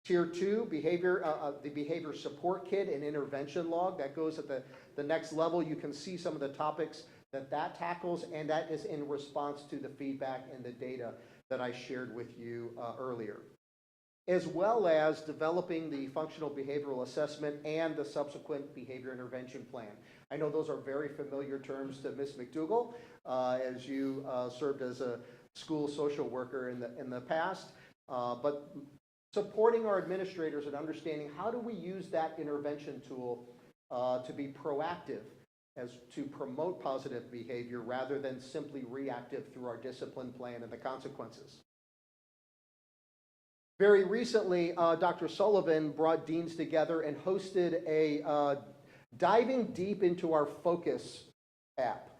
Tier 2, the behavior support kit and intervention log. That goes at the next level. You can see some of the topics that tackles, and that is in response to the feedback and the data that I shared with you earlier, as well as developing the functional behavioral assessment and the subsequent behavior intervention plan. I know those are very familiar terms to Ms. McDougall, as you served as a school social worker in the past, but supporting our administrators and understanding how do we use that intervention tool to be proactive as to promote positive behavior rather than simply reactive through our discipline plan and the consequences. Very recently, Dr. Sullivan brought deans together and hosted a diving deep into our Focus app.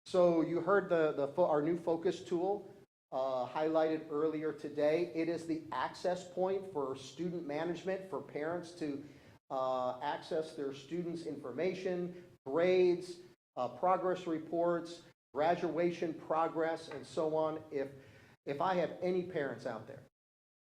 So you heard our new Focus tool highlighted earlier today. It is the access point for student management, for parents to access their students' information, grades, progress reports, graduation progress, and so on. If I have any parents out there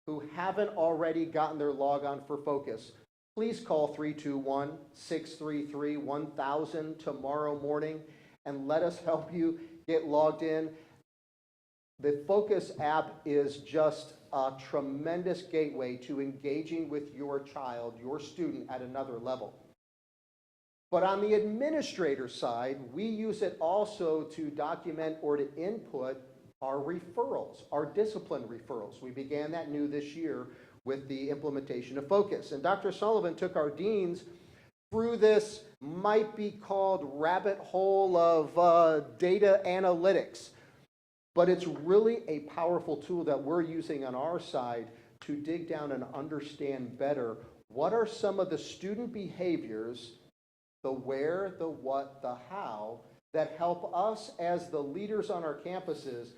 who haven't already gotten their logon for Focus, please call 321-633-1000 tomorrow morning and let us help you get logged in. The Focus app is just a tremendous gateway to engaging with your child, your student, at another level. But on the administrator side, we use it also to document or to input our referrals, our discipline referrals. We began that new this year with the implementation of Focus. And Dr. Sullivan took our deans through this might be called rabbit hole of data analytics. But it's really a powerful tool that we're using on our side to dig down and understand better what are some of the student behaviors, the where, the what, the how, that help us as the leaders on our campuses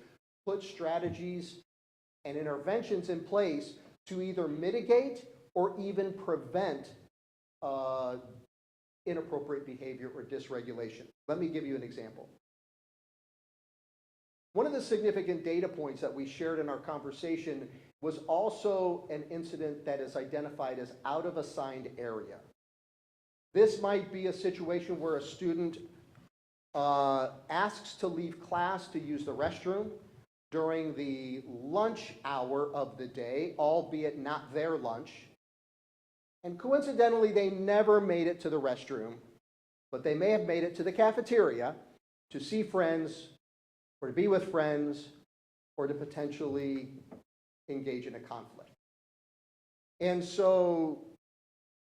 put strategies and interventions in place to either mitigate or even prevent inappropriate behavior or dysregulation. Let me give you an example. One of the significant data points that we shared in our conversation was also an incident that is identified as out of assigned area. This might be a situation where a student asks to leave class to use the restroom during the lunch hour of the day, albeit not their lunch. And coincidentally, they never made it to the restroom, but they may have made it to the cafeteria to see friends, or to be with friends, or to potentially engage in a conflict. And so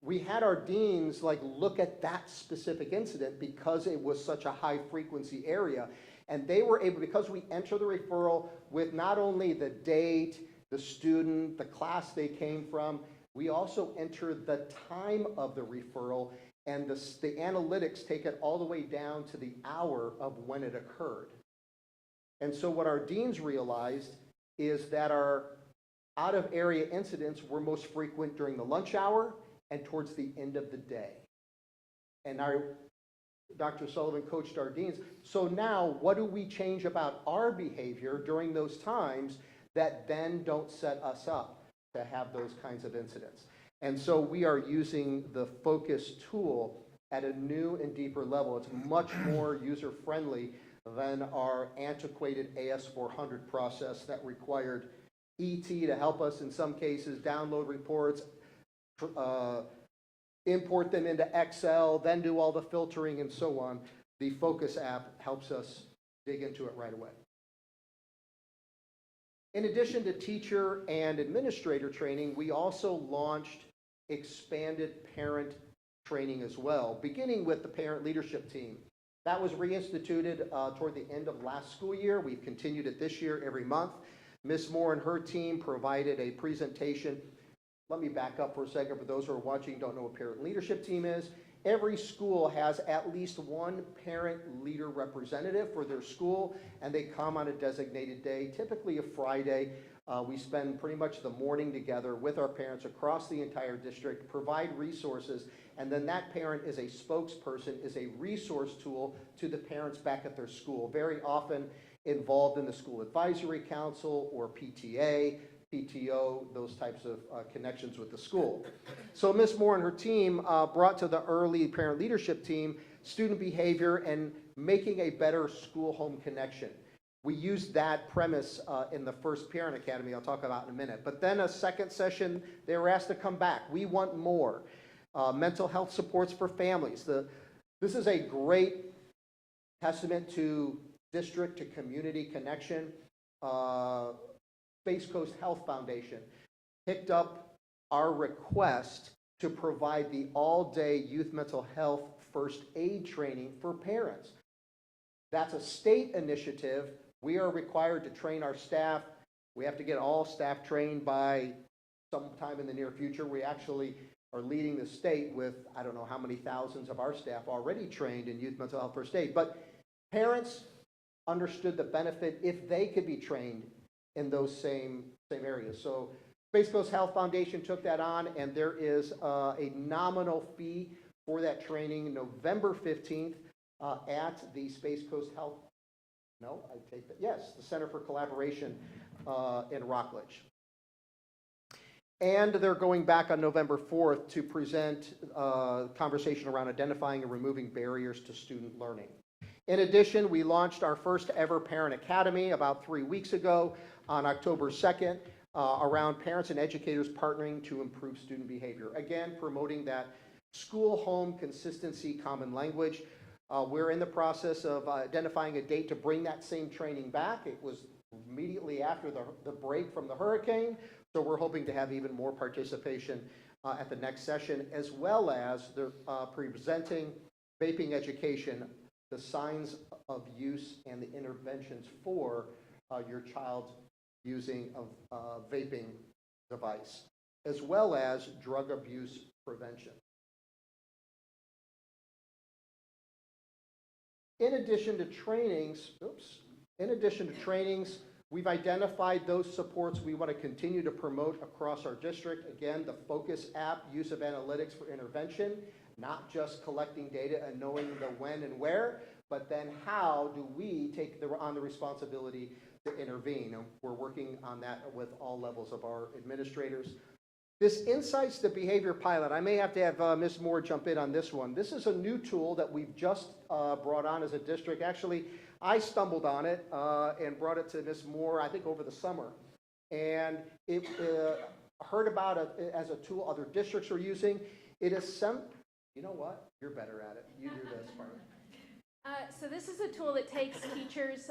we had our deans look at that specific incident because it was such a high frequency area. And they were able, because we enter the referral with not only the date, the student, the class they came from, we also enter the time of the referral, and the analytics take it all the way down to the hour of when it occurred. And so what our deans realized is that our out-of-area incidents were most frequent during the lunch hour and towards the end of the day. And Dr. Sullivan coached our deans. So now, what do we change about our behavior during those times that then don't set us up to have those kinds of incidents? And so we are using the Focus tool at a new and deeper level. It's much more user-friendly than our antiquated AS400 process that required ET to help us in some cases download reports, import them into Excel, then do all the filtering and so on. The Focus app helps us dig into it right away. In addition to teacher and administrator training, we also launched expanded parent training as well, beginning with the parent leadership team. That was reinstituted toward the end of last school year. We've continued it this year every month. Ms. Moore and her team provided a presentation. Let me back up for a second. For those who are watching don't know what parent leadership team is. Every school has at least one parent leader representative for their school, and they come on a designated day, typically a Friday. We spend pretty much the morning together with our parents across the entire district, provide resources, and then that parent is a spokesperson, is a resource tool to the parents back at their school, very often involved in the school advisory council or PTA, PTO, those types of connections with the school. So Ms. Moore and her team brought to the early parent leadership team student behavior and making a better school-home connection. We used that premise in the first Parent Academy I'll talk about in a minute. But then a second session, they were asked to come back. We want more. Mental health supports for families. This is a great testament to district to community connection. Space Coast Health Foundation picked up our request to provide the all-day youth mental health first aid training for parents. That's a state initiative. We are required to train our staff. We have to get all staff trained by sometime in the near future. We actually are leading the state with, I don't know how many thousands of our staff already trained in youth mental health first aid. But parents understood the benefit if they could be trained in those same areas. So Space Coast Health Foundation took that on, and there is a nominal fee for that training November 15th at the Space Coast Health, no, I take that, yes, the Center for Collaboration in Rockledge. And they're going back on November 4th to present a conversation around identifying and removing barriers to student learning. In addition, we launched our first ever Parent Academy about 3 weeks ago on October 2nd around parents and educators partnering to improve student behavior. Again, promoting that school-home consistency common language. We're in the process of identifying a date to bring that same training back. It was immediately after the break from the hurricane, so we're hoping to have even more participation at the next session, as well as they're presenting vaping education, the signs of use and the interventions for your child using a vaping device, as well as drug abuse prevention. In addition to trainings, we've identified those supports we want to continue to promote across our district. Again, the Focus app, use of analytics for intervention, not just collecting data and knowing the when and where, but then how do we take on the responsibility to intervene? And we're working on that with all levels of our administrators. This Insights to Behavior pilot, I may have to have Ms. Moore jump in on this one. This is a new tool that we've just brought on as a district. Actually, I stumbled on it and brought it to Ms. Moore, I think over the summer. And it heard about it as a tool other districts are using. It is you know what? You're better at it. You do this part. So this is a tool that takes teachers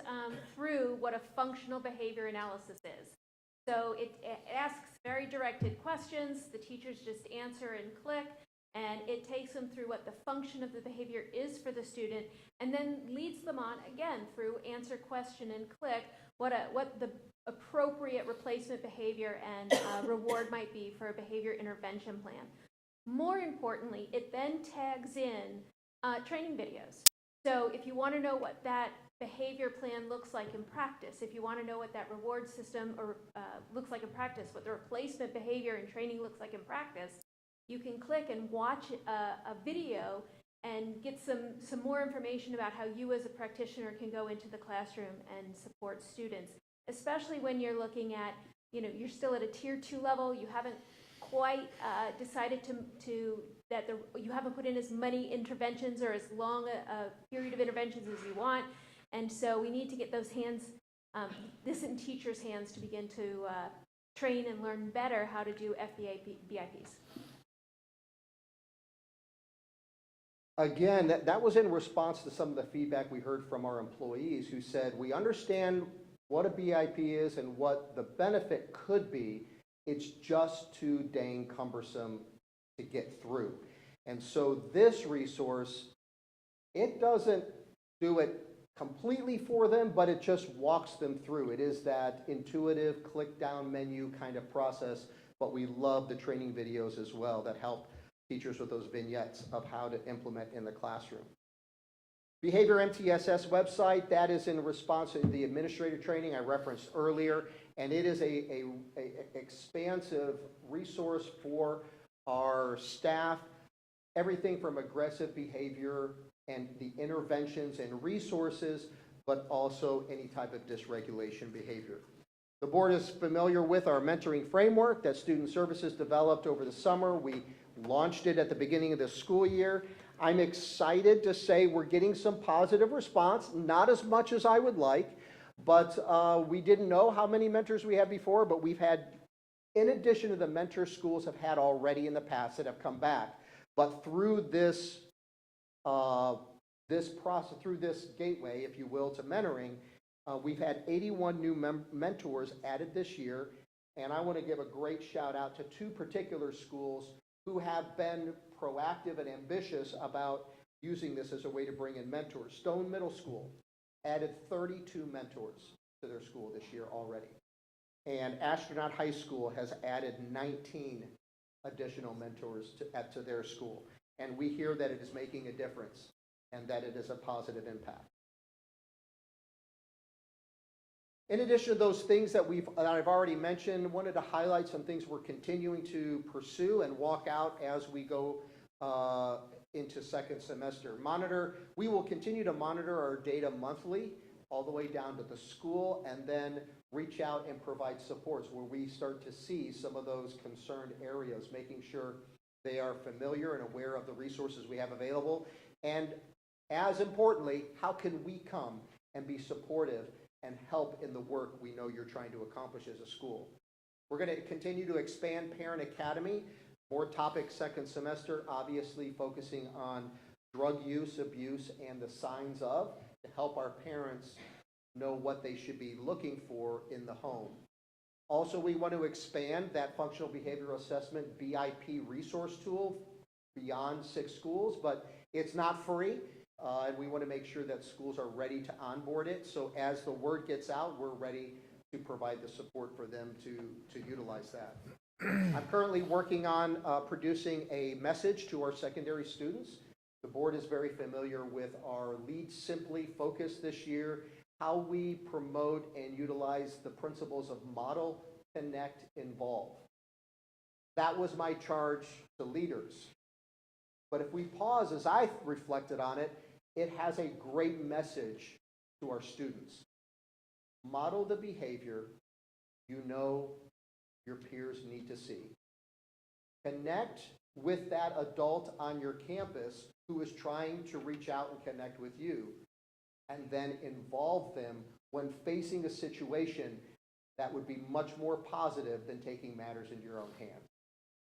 through what a functional behavior analysis is. So it asks very directed questions. The teachers just answer and click, and it takes them through what the function of the behavior is for the student, and then leads them on, again, through answer, question, and click, what the appropriate replacement behavior and reward might be for a behavior intervention plan. More importantly, it then tags in training videos. So if you want to know what that behavior plan looks like in practice, if you want to know what that reward system looks like in practice, what the replacement behavior and training looks like in practice, you can click and watch a video and get some more information about how you as a practitioner can go into the classroom and support students, especially when you're looking at, you're still at a tier 2 level, you haven't quite decided you haven't put in as many interventions or as long a period of interventions as you want. And so we need to get those this in teachers' hands to begin to train and learn better how to do FBA BIPs. Again, that was in response to some of the feedback we heard from our employees who said, we understand what a BIP is and what the benefit could be. It's just too dang cumbersome to get through. And so this resource, it doesn't do it completely for them, but it just walks them through. It is that intuitive click down menu kind of process, but we love the training videos as well that help teachers with those vignettes of how to implement in the classroom. Behavior MTSS website, that is in response to the administrative training I referenced earlier, and it is a expansive resource for our staff, everything from aggressive behavior and the interventions and resources, but also any type of dysregulation behavior. The board is familiar with our mentoring framework that Student Services developed over the summer. We launched it at the beginning of the school year. I'm excited to say we're getting some positive response, not as much as I would like, but we didn't know how many mentors we had before, but we've had, in addition to the mentor schools have had already in the past that have come back, but through this process, through this gateway, if you will, to mentoring, we've had 81 new mentors added this year, and I want to give a great shout out to two particular schools who have been proactive and ambitious about using this as a way to bring in mentors. Stone Middle School added 32 mentors to their school this year already. And Astronaut High School has added 19 additional mentors to their school. And we hear that it is making a difference and that it is a positive impact. In addition to those things that I've already mentioned, wanted to highlight some things we're continuing to pursue and walk out as we go into second semester. We will continue to monitor our data monthly, all the way down to the school, and then reach out and provide supports where we start to see some of those concerned areas, making sure they are familiar and aware of the resources we have available. And as importantly, how can we come and be supportive and help in the work we know you're trying to accomplish as a school. We're going to continue to expand Parent Academy, more topics second semester, obviously focusing on drug use, abuse, and the signs of, to help our parents know what they should be looking for in the home. Also, we want to expand that functional behavioral assessment BIP resource tool beyond 6 schools, but it's not free. And we want to make sure that schools are ready to onboard it. So as the word gets out, we're ready to provide the support for them to utilize that. I'm currently working on producing a message to our secondary students. The board is very familiar with our Lead Simply focus this year, how we promote and utilize the principles of model, connect, involve. That was my charge to leaders. But if we pause, as I reflected on it, it has a great message to our students. Model the behavior you know your peers need to see. Connect with that adult on your campus who is trying to reach out and connect with you, and then involve them when facing a situation that would be much more positive than taking matters into your own hands.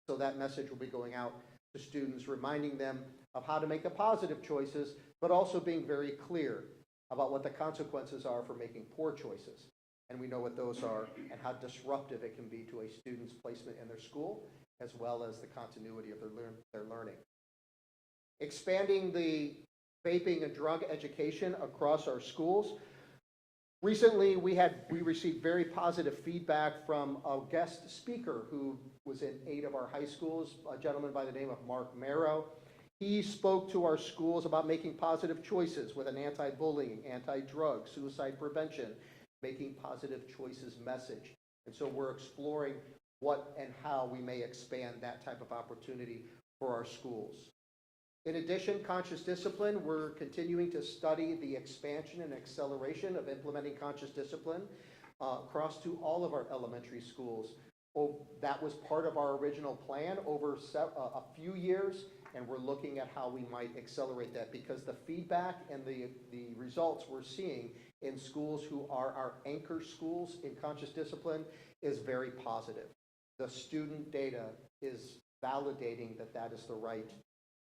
So that message will be going out to students, reminding them of how to make the positive choices, but also being very clear about what the consequences are for making poor choices. And we know what those are and how disruptive it can be to a student's placement in their school, as well as the continuity of their learning. Expanding the vaping and drug education across our schools. Recently, we received very positive feedback from a guest speaker who was in 8 of our high schools, a gentleman by the name of Mark Marrow. He spoke to our schools about making positive choices with an anti-bullying, anti-drug, suicide prevention, making positive choices message. And so we're exploring what and how we may expand that type of opportunity for our schools. In addition, conscious discipline, we're continuing to study the expansion and acceleration of implementing conscious discipline across to all of our elementary schools. That was part of our original plan over a few years, and we're looking at how we might accelerate that, because the feedback and the results we're seeing in schools who are our anchor schools in conscious discipline is very positive. The student data is validating that that is the right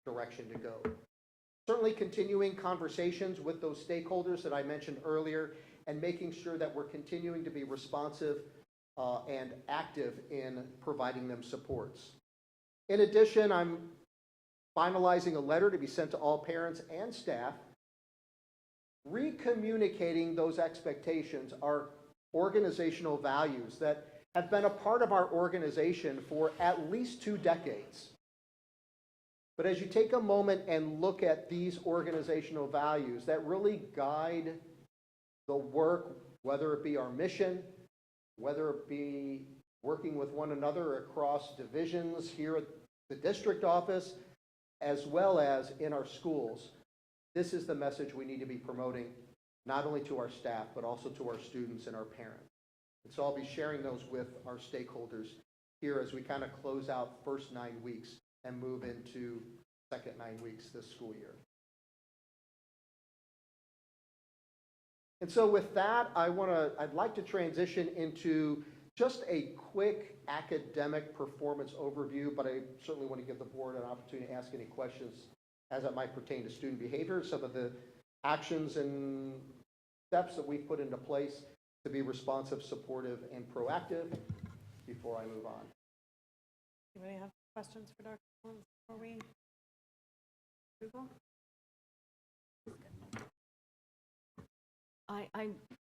direction to go. Certainly continuing conversations with those stakeholders that I mentioned earlier, and making sure that we're continuing to be responsive and active in providing them supports. In addition, I'm finalizing a letter to be sent to all parents and staff, recommunicating those expectations, our organizational values that have been a part of our organization for at least 2 decades. But as you take a moment and look at these organizational values that really guide the work, whether it be our mission, whether it be working with one another across divisions here at the district office, as well as in our schools, this is the message we need to be promoting, not only to our staff, but also to our students and our parents. And so I'll be sharing those with our stakeholders here as we kind of close out first 9 weeks and move into second 9 weeks this school year. And so with that, I'd like to transition into just a quick academic performance overview, but I certainly want to give the board an opportunity to ask any questions as it might pertain to student behavior, some of the actions and steps that we've put into place to be responsive, supportive, and proactive before I move on. Anybody have questions for Dr. Collins before we Google? I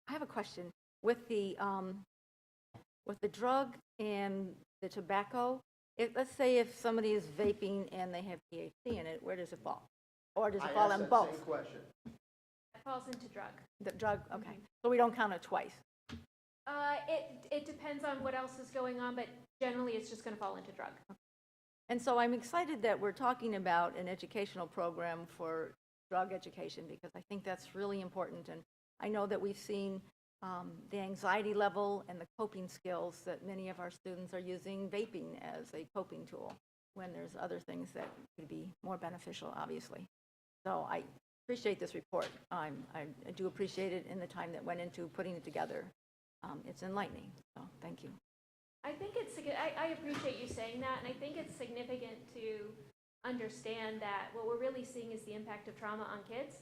have a question. With the drug and the tobacco, let's say if somebody is vaping and they have THC in it, where does it fall? Or does it fall on both? Same question. It falls into drug. The drug, okay. So we don't count it twice. It depends on what else is going on, but generally it's just going to fall into drug. And so I'm excited that we're talking about an educational program for drug education because I think that's really important. And I know that we've seen the anxiety level and the coping skills that many of our students are using vaping as a coping tool when there's other things that could be more beneficial, obviously. So I appreciate this report. I do appreciate it in the time that went into putting it together. It's enlightening, so thank you. I think I appreciate you saying that, and I think it's significant to understand that what we're really seeing is the impact of trauma on kids.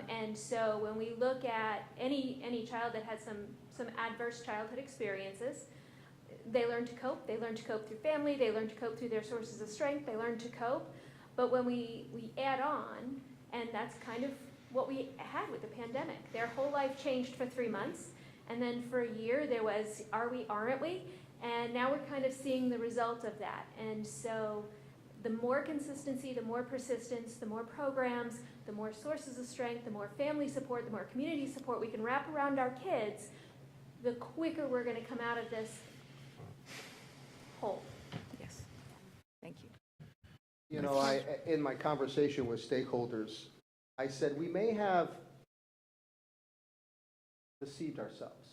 And so when we look at any child that has some adverse childhood experiences, they learn to cope. They learn to cope through family. They learn to cope through their sources of strength. They learn to cope. But when we add on, and that's kind of what we had with the pandemic. Their whole life changed for 3 months. And then for a year, there was, are we, aren't we? And now we're kind of seeing the result of that. And so the more consistency, the more persistence, the more programs, the more sources of strength, the more family support, the more community support we can wrap around our kids, the quicker we're going to come out of this hole. Yes, thank you. You know, in my conversation with stakeholders, I said we may have deceived ourselves.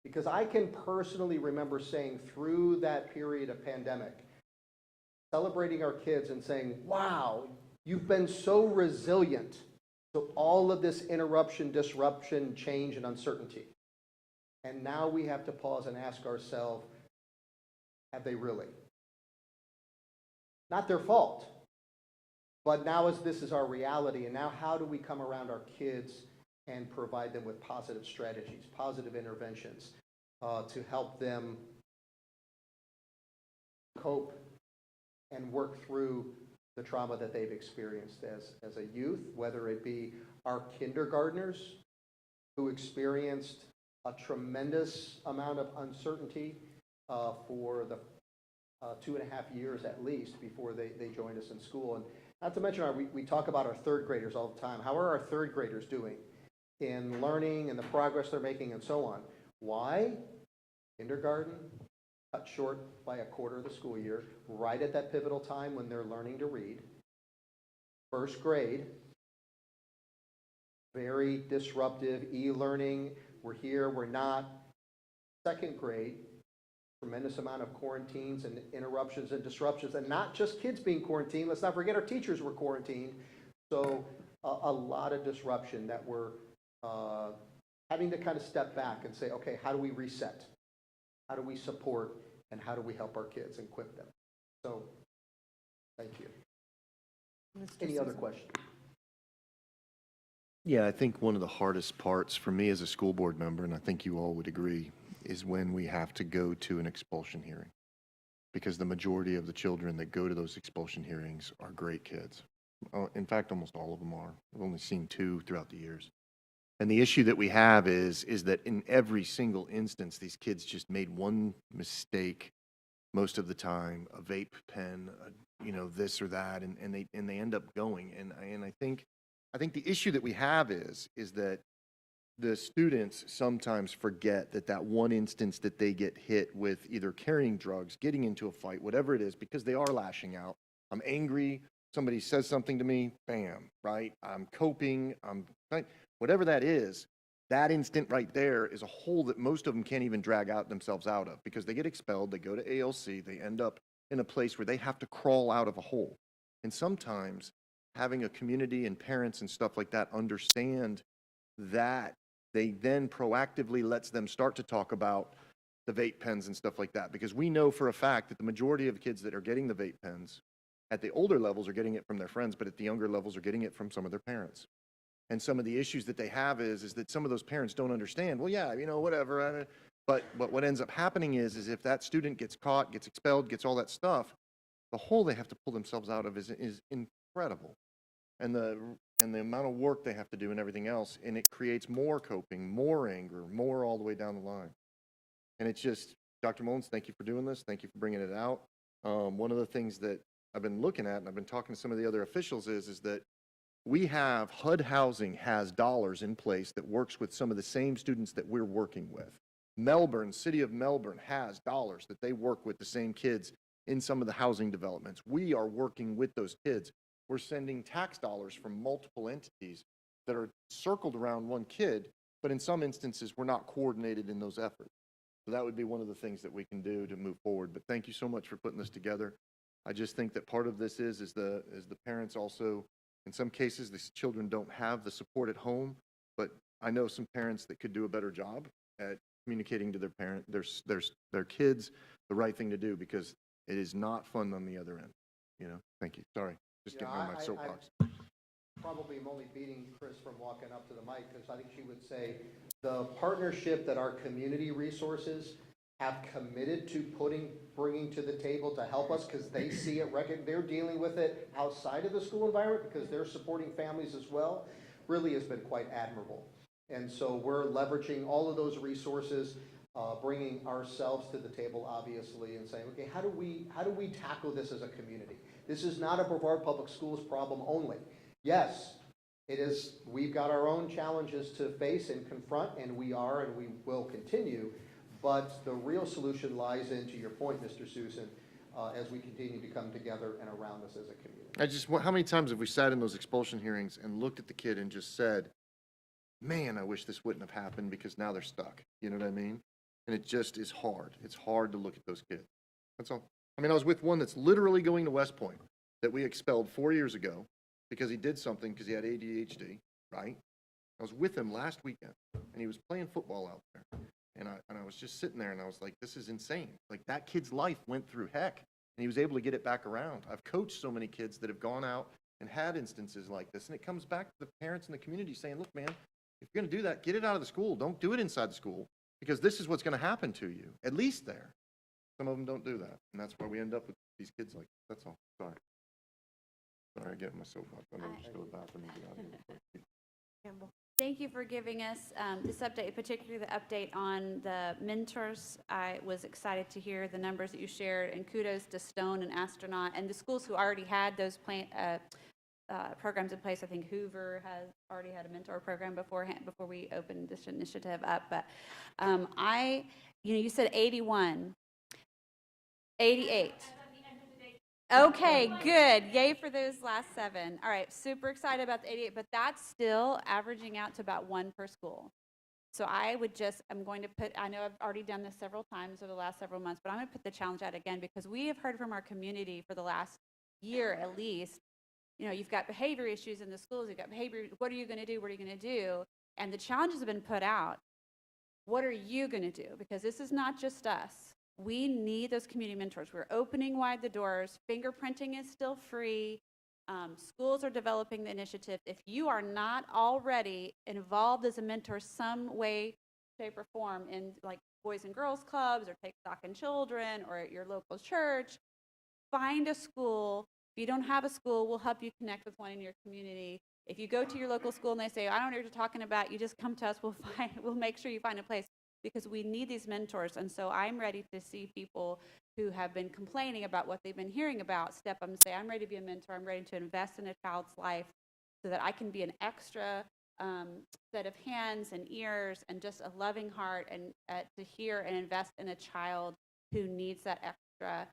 Because I can personally remember saying through that period of pandemic, celebrating our kids and saying, wow, you've been so resilient to all of this interruption, disruption, change, and uncertainty. And now we have to pause and ask ourselves, have they really? Not their fault. But now as this is our reality, and now how do we come around our kids and provide them with positive strategies, positive interventions to help them cope and work through the trauma that they've experienced as a youth, whether it be our kindergartners who experienced a tremendous amount of uncertainty for the 2.5 years at least before they joined us in school. And not to mention, we talk about our third graders all the time. How are our third graders doing in learning and the progress they're making and so on? Why? Kindergarten cut short by a quarter of the school year, right at that pivotal time when they're learning to read. First grade, very disruptive e-learning. We're here, we're not. Second grade, tremendous amount of quarantines and interruptions and disruptions, and not just kids being quarantined. Let's not forget our teachers were quarantined. So a lot of disruption that we're having to kind of step back and say, okay, how do we reset? How do we support? And how do we help our kids and equip them? So, thank you. Any other questions? Yeah, I think one of the hardest parts for me as a school board member, and I think you all would agree, is when we have to go to an expulsion hearing. because the majority of the children that go to those expulsion hearings are great kids. In fact, almost all of them are. I've only seen 2 throughout the years. And the issue that we have is that in every single instance, these kids just made one mistake most of the time, a vape pen, this or that, and they end up going. And I think the issue that we have is that the students sometimes forget that one instance that they get hit with either carrying drugs, getting into a fight, whatever it is, because they are lashing out. I'm angry, somebody says something to me, bam, right? I'm coping, whatever that is, that instant right there is a hole that most of them can't even drag out themselves out of, because they get expelled, they go to ALC, they end up in a place where they have to crawl out of a hole. And sometimes having a community and parents and stuff like that understand that, they then proactively lets them start to talk about the vape pens and stuff like that, because we know for a fact that the majority of kids that are getting the vape pens at the older levels are getting it from their friends, but at the younger levels are getting it from some of their parents. And some of the issues that they have is that some of those parents don't understand, well, yeah, whatever. But what ends up happening is if that student gets caught, gets expelled, gets all that stuff, the hole they have to pull themselves out of is incredible. And the amount of work they have to do and everything else, and it creates more coping, more anger, more all the way down the line. And it's just, Dr. Mullins, thank you for doing this. Thank you for bringing it out. One of the things that I've been looking at, and I've been talking to some of the other officials, is that we have, HUD Housing has dollars in place that works with some of the same students that we're working with. Melbourne, City of Melbourne has dollars that they work with the same kids in some of the housing developments. We are working with those kids. We're sending tax dollars from multiple entities that are circled around one kid, but in some instances, we're not coordinated in those efforts. So that would be one of the things that we can do to move forward. But thank you so much for putting this together. I just think that part of this is the parents also, in some cases, these children don't have the support at home, but I know some parents that could do a better job at communicating to their kids the right thing to do, because it is not fun on the other end. Thank you. Sorry. Just getting on my soapbox. Probably am only beating Chris from walking up to the mic, because I think she would say the partnership that our community resources have committed to bringing to the table to help us, because they see it, they're dealing with it outside of the school environment because they're supporting families as well, really has been quite admirable. And so we're leveraging all of those resources, bringing ourselves to the table, obviously, and saying, okay, how do we tackle this as a community? This is not a Brevard Public Schools problem only. Yes, it is. We've got our own challenges to face and confront, and we will continue. But the real solution lies into your point, Mr. Susan, as we continue to come together and around us as a community. How many times have we sat in those expulsion hearings and looked at the kid and just said, man, I wish this wouldn't have happened, because now they're stuck. You know what I mean? And it just is hard. It's hard to look at those kids. That's all. I was with one that's literally going to West Point that we expelled 4 years ago because he did something because he had ADHD, right? I was with him last weekend, and he was playing football out there. And I was just sitting there, and I was like, this is insane. Like, that kid's life went through heck, and he was able to get it back around. I've coached so many kids that have gone out and had instances like this, and it comes back to the parents and the community saying, look, man, if you're going to do that, get it out of the school. Don't do it inside the school, because this is what's going to happen to you, at least there. Some of them don't do that, and that's why we end up with these kids like that. That's all. Sorry, I get my soapbox. I'm going to just go to the bathroom and get out of here. Campbell. Thank you for giving us this update, particularly the update on the mentors. I was excited to hear the numbers that you shared, and kudos to Stone and Astronaut and the schools who already had those programs in place. I think Hoover has already had a mentor program before we opened this initiative up. But you said 81, 88. Okay, good. Yay for those last 7. All right, super excited about the 88, but that's still averaging out to about 1 per school. So I'm going to put, I know I've already done this several times over the last several months, but I'm going to put the challenge out again, because we have heard from our community for the last year at least, you've got behavior issues in the schools, you've got behavior, what are you going to do, what are you going to do? And the challenges have been put out. What are you going to do? Because this is not just us. We need those community mentors. We're opening wide the doors. Fingerprinting is still free. Schools are developing the initiative. If you are not already involved as a mentor some way, shape, or form in like Boys and Girls Clubs or Take Stock in Children or at your local church. Find a school. If you don't have a school, we'll help you connect with one in your community. If you go to your local school and they say, I don't know what you're talking about, you just come to us. We'll make sure you find a place, because we need these mentors. And so I'm ready to see people who have been complaining about what they've been hearing about step up and say, I'm ready to be a mentor. I'm ready to invest in a child's life so that I can be an extra set of hands and ears and just a loving heart, and to hear and invest in a child who needs that extra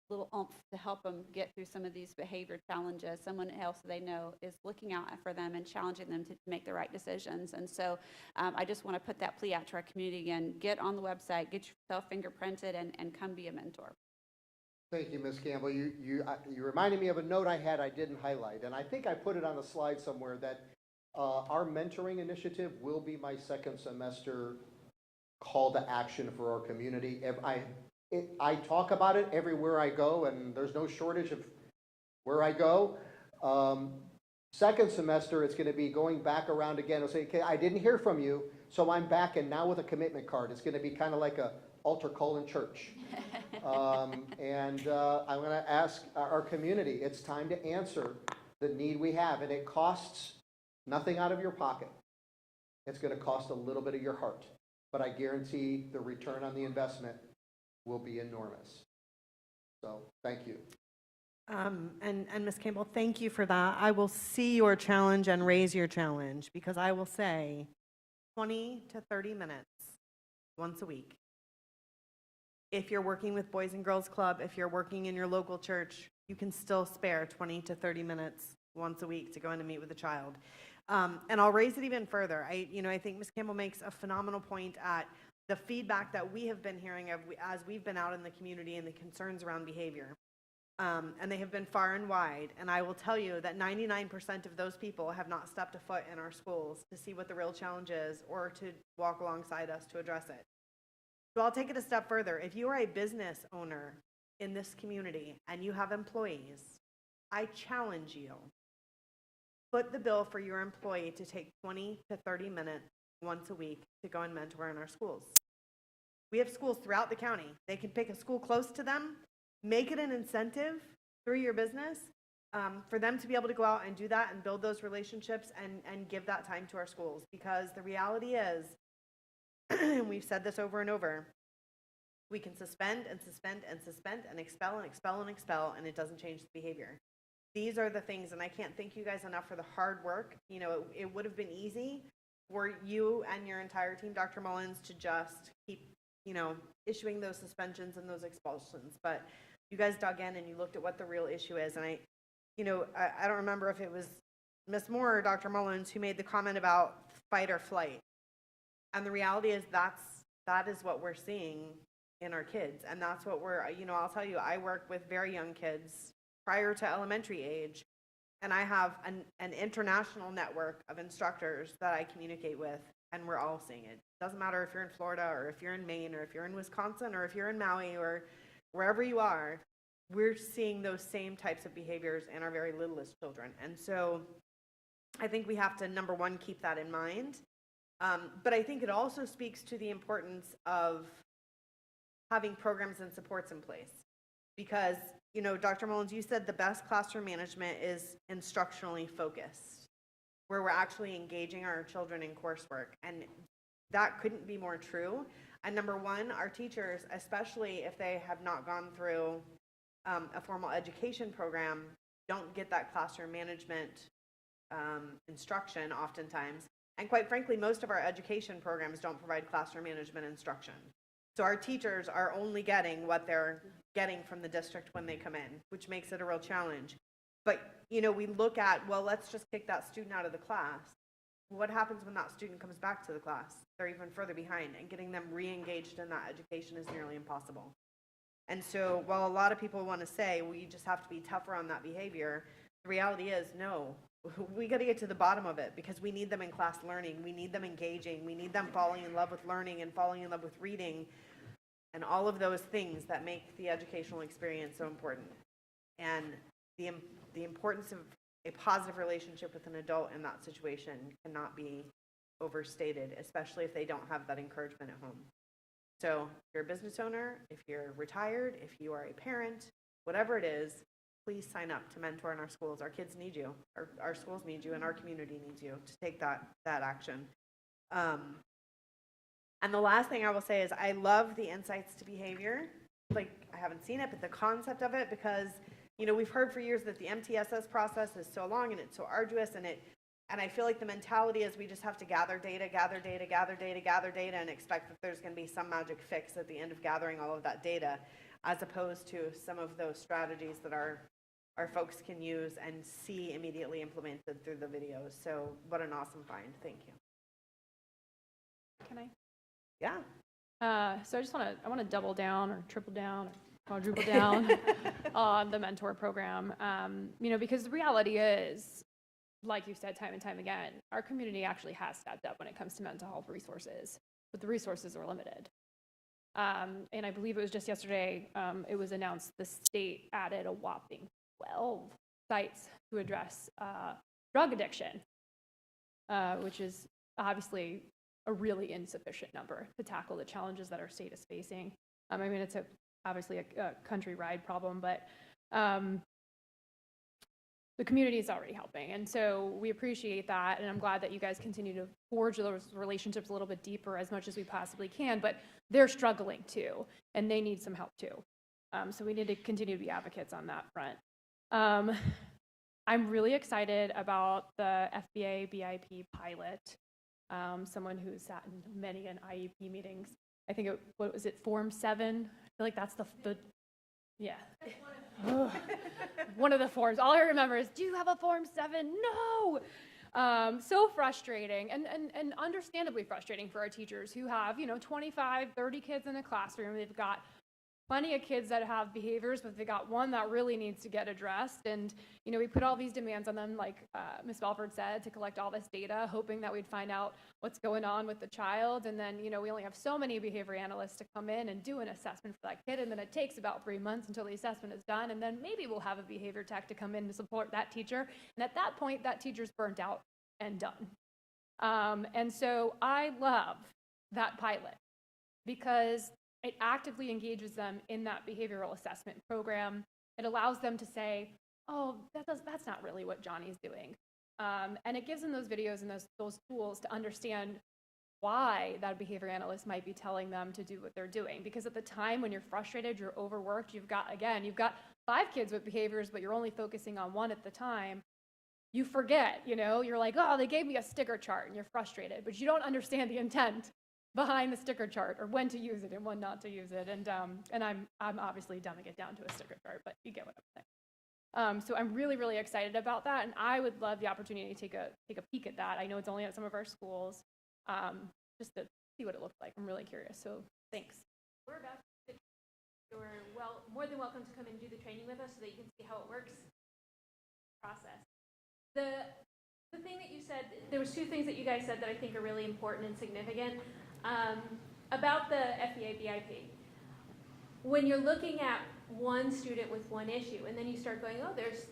little oomph to help them get through some of these behavior challenges. Someone else they know is looking out for them and challenging them to make the right decisions. And so I just want to put that plea out to our community again. Get on the website, get yourself fingerprinted, and come be a mentor. Thank you, Ms. Campbell. You reminded me of a note I had I didn't highlight, and I think I put it on the slide somewhere, that our mentoring initiative will be my second semester call to action for our community. I talk about it everywhere I go, and there's no shortage of where I go. Second semester, it's going to be going back around again. I'll say, okay, I didn't hear from you, so I'm back, and now with a commitment card. It's going to be kind of like a altar call in church. I'm going to ask our community, it's time to answer the need we have, and it costs nothing out of your pocket. It's going to cost a little bit of your heart, but I guarantee the return on the investment will be enormous. So thank you. And Ms. Campbell, thank you for that. I will see your challenge and raise your challenge, because I will say 20 to 30 minutes once a week. If you're working with Boys and Girls Club, if you're working in your local church, you can still spare 20 to 30 minutes once a week to go in and meet with a child. And I'll raise it even further. I think Ms. Campbell makes a phenomenal point at the feedback that we have been hearing as we've been out in the community and the concerns around behavior. And they have been far and wide. And I will tell you that 99% of those people have not stepped a foot in our schools to see what the real challenge is or to walk alongside us to address it. So I'll take it a step further. If you are a business owner in this community and you have employees, I challenge you, put the bill for your employee to take 20 to 30 minutes once a week to go and mentor in our schools. We have schools throughout the county. They can pick a school close to them, make it an incentive through your business for them to be able to go out and do that and build those relationships and give that time to our schools. Because the reality is, and we've said this over and over, we can suspend and suspend and suspend and expel and expel and expel, and it doesn't change the behavior. These are the things, and I can't thank you guys enough for the hard work. It would have been easy for you and your entire team, Dr. Mullins, to just keep, issuing those suspensions and those expulsions. But you guys dug in and you looked at what the real issue is. And I don't remember if it was Ms. Moore or Dr. Mullins who made the comment about fight or flight. And the reality is that is what we're seeing in our kids. And that's what I'll tell you, I work with very young kids prior to elementary age. And I have an international network of instructors that I communicate with, and we're all seeing it. It doesn't matter if you're in Florida or if you're in Maine or if you're in Wisconsin or if you're in Maui or wherever you are, we're seeing those same types of behaviors in our very littlest children. And so I think we have to, number one, keep that in mind. But I think it also speaks to the importance of having programs and supports in place. Because, Dr. Mullins, you said the best classroom management is instructionally focused, where we're actually engaging our children in coursework. And that couldn't be more true. And number one, our teachers, especially if they have not gone through a formal education program, don't get that classroom management instruction oftentimes. And quite frankly, most of our education programs don't provide classroom management instruction. So our teachers are only getting what they're getting from the district when they come in, which makes it a real challenge. But, we look at, well, let's just kick that student out of the class. What happens when that student comes back to the class? They're even further behind, and getting them re-engaged in that education is nearly impossible. And so while a lot of people want to say, well, you just have to be tougher on that behavior, the reality is, no, we got to get to the bottom of it, because we need them in class learning. We need them engaging. We need them falling in love with learning and falling in love with reading and all of those things that make the educational experience so important. And the importance of a positive relationship with an adult in that situation cannot be overstated, especially if they don't have that encouragement at home. So if you're a business owner, if you're retired, if you are a parent, whatever it is, please sign up to mentor in our schools. Our kids need you, our schools need you, and our community needs you to take that action. And the last thing I will say is I love the insights to behavior. Like, I haven't seen it, but the concept of it, because, you know, we've heard for years that the MTSS process is so long and it's so arduous, and I feel like the mentality is we just have to gather data, and expect that there's going to be some magic fix at the end of gathering all of that data, as opposed to some of those strategies that our folks can use and see immediately implemented through the videos. So what an awesome find. Thank you. Can I? Yeah. So I want to double down or triple down or quadruple down on the mentor program. You know, because the reality is, like you've said time and time again, our community actually has stepped up when it comes to mental health resources, but the resources are limited. And I believe it was just yesterday, it was announced the state added a whopping 12 sites to address drug addiction, which is obviously a really insufficient number to tackle the challenges that our state is facing. I mean, it's obviously a countrywide problem, but the community is already helping. And so we appreciate that. And I'm glad that you guys continue to forge those relationships a little bit deeper as much as we possibly can, but they're struggling too, and they need some help too. So we need to continue to be advocates on that front. I'm really excited about the FBA BIP pilot. Someone who's sat in many an IEP meetings. I think what was it, Form 7? I feel like that's the yeah. One of the forms. All I remember is, do you have a Form 7? No! So frustrating and understandably frustrating for our teachers who have, 25, 30 kids in a classroom. They've got plenty of kids that have behaviors, but they got one that really needs to get addressed. And, we put all these demands on them, like Ms. Belford said, to collect all this data, hoping that we'd find out what's going on with the child. And then, we only have so many behavior analysts to come in and do an assessment for that kid. And then it takes about 3 months until the assessment is done. And then maybe we'll have a behavior tech to come in to support that teacher. And at that point, that teacher's burnt out and done. And so I love that pilot because it actively engages them in that behavioral assessment program. It allows them to say, oh, that's not really what Johnny's doing. And it gives them those videos and those tools to understand why that behavior analyst might be telling them to do what they're doing. Because at the time when you're frustrated, you're overworked, you've got 5 kids with behaviors, but you're only focusing on one at the time. You forget, you're like, oh, they gave me a sticker chart, and you're frustrated, but you don't understand the intent behind the sticker chart, or when to use it and when not to use it. And I'm obviously dumbing it down to a sticker chart, but you get what I'm saying. So I'm really, really excited about that, and I would love the opportunity to take a peek at that. I know it's only at some of our schools, just to see what it looks like. I'm really curious. So thanks. We're about to, you're more than welcome to come and do the training with us so that you can see how it works. Process. The thing that you said, there was 2 things that you guys said that I think are really important and significant about the FBA BIP. When you're looking at one student with one issue, and then you start going, oh, there's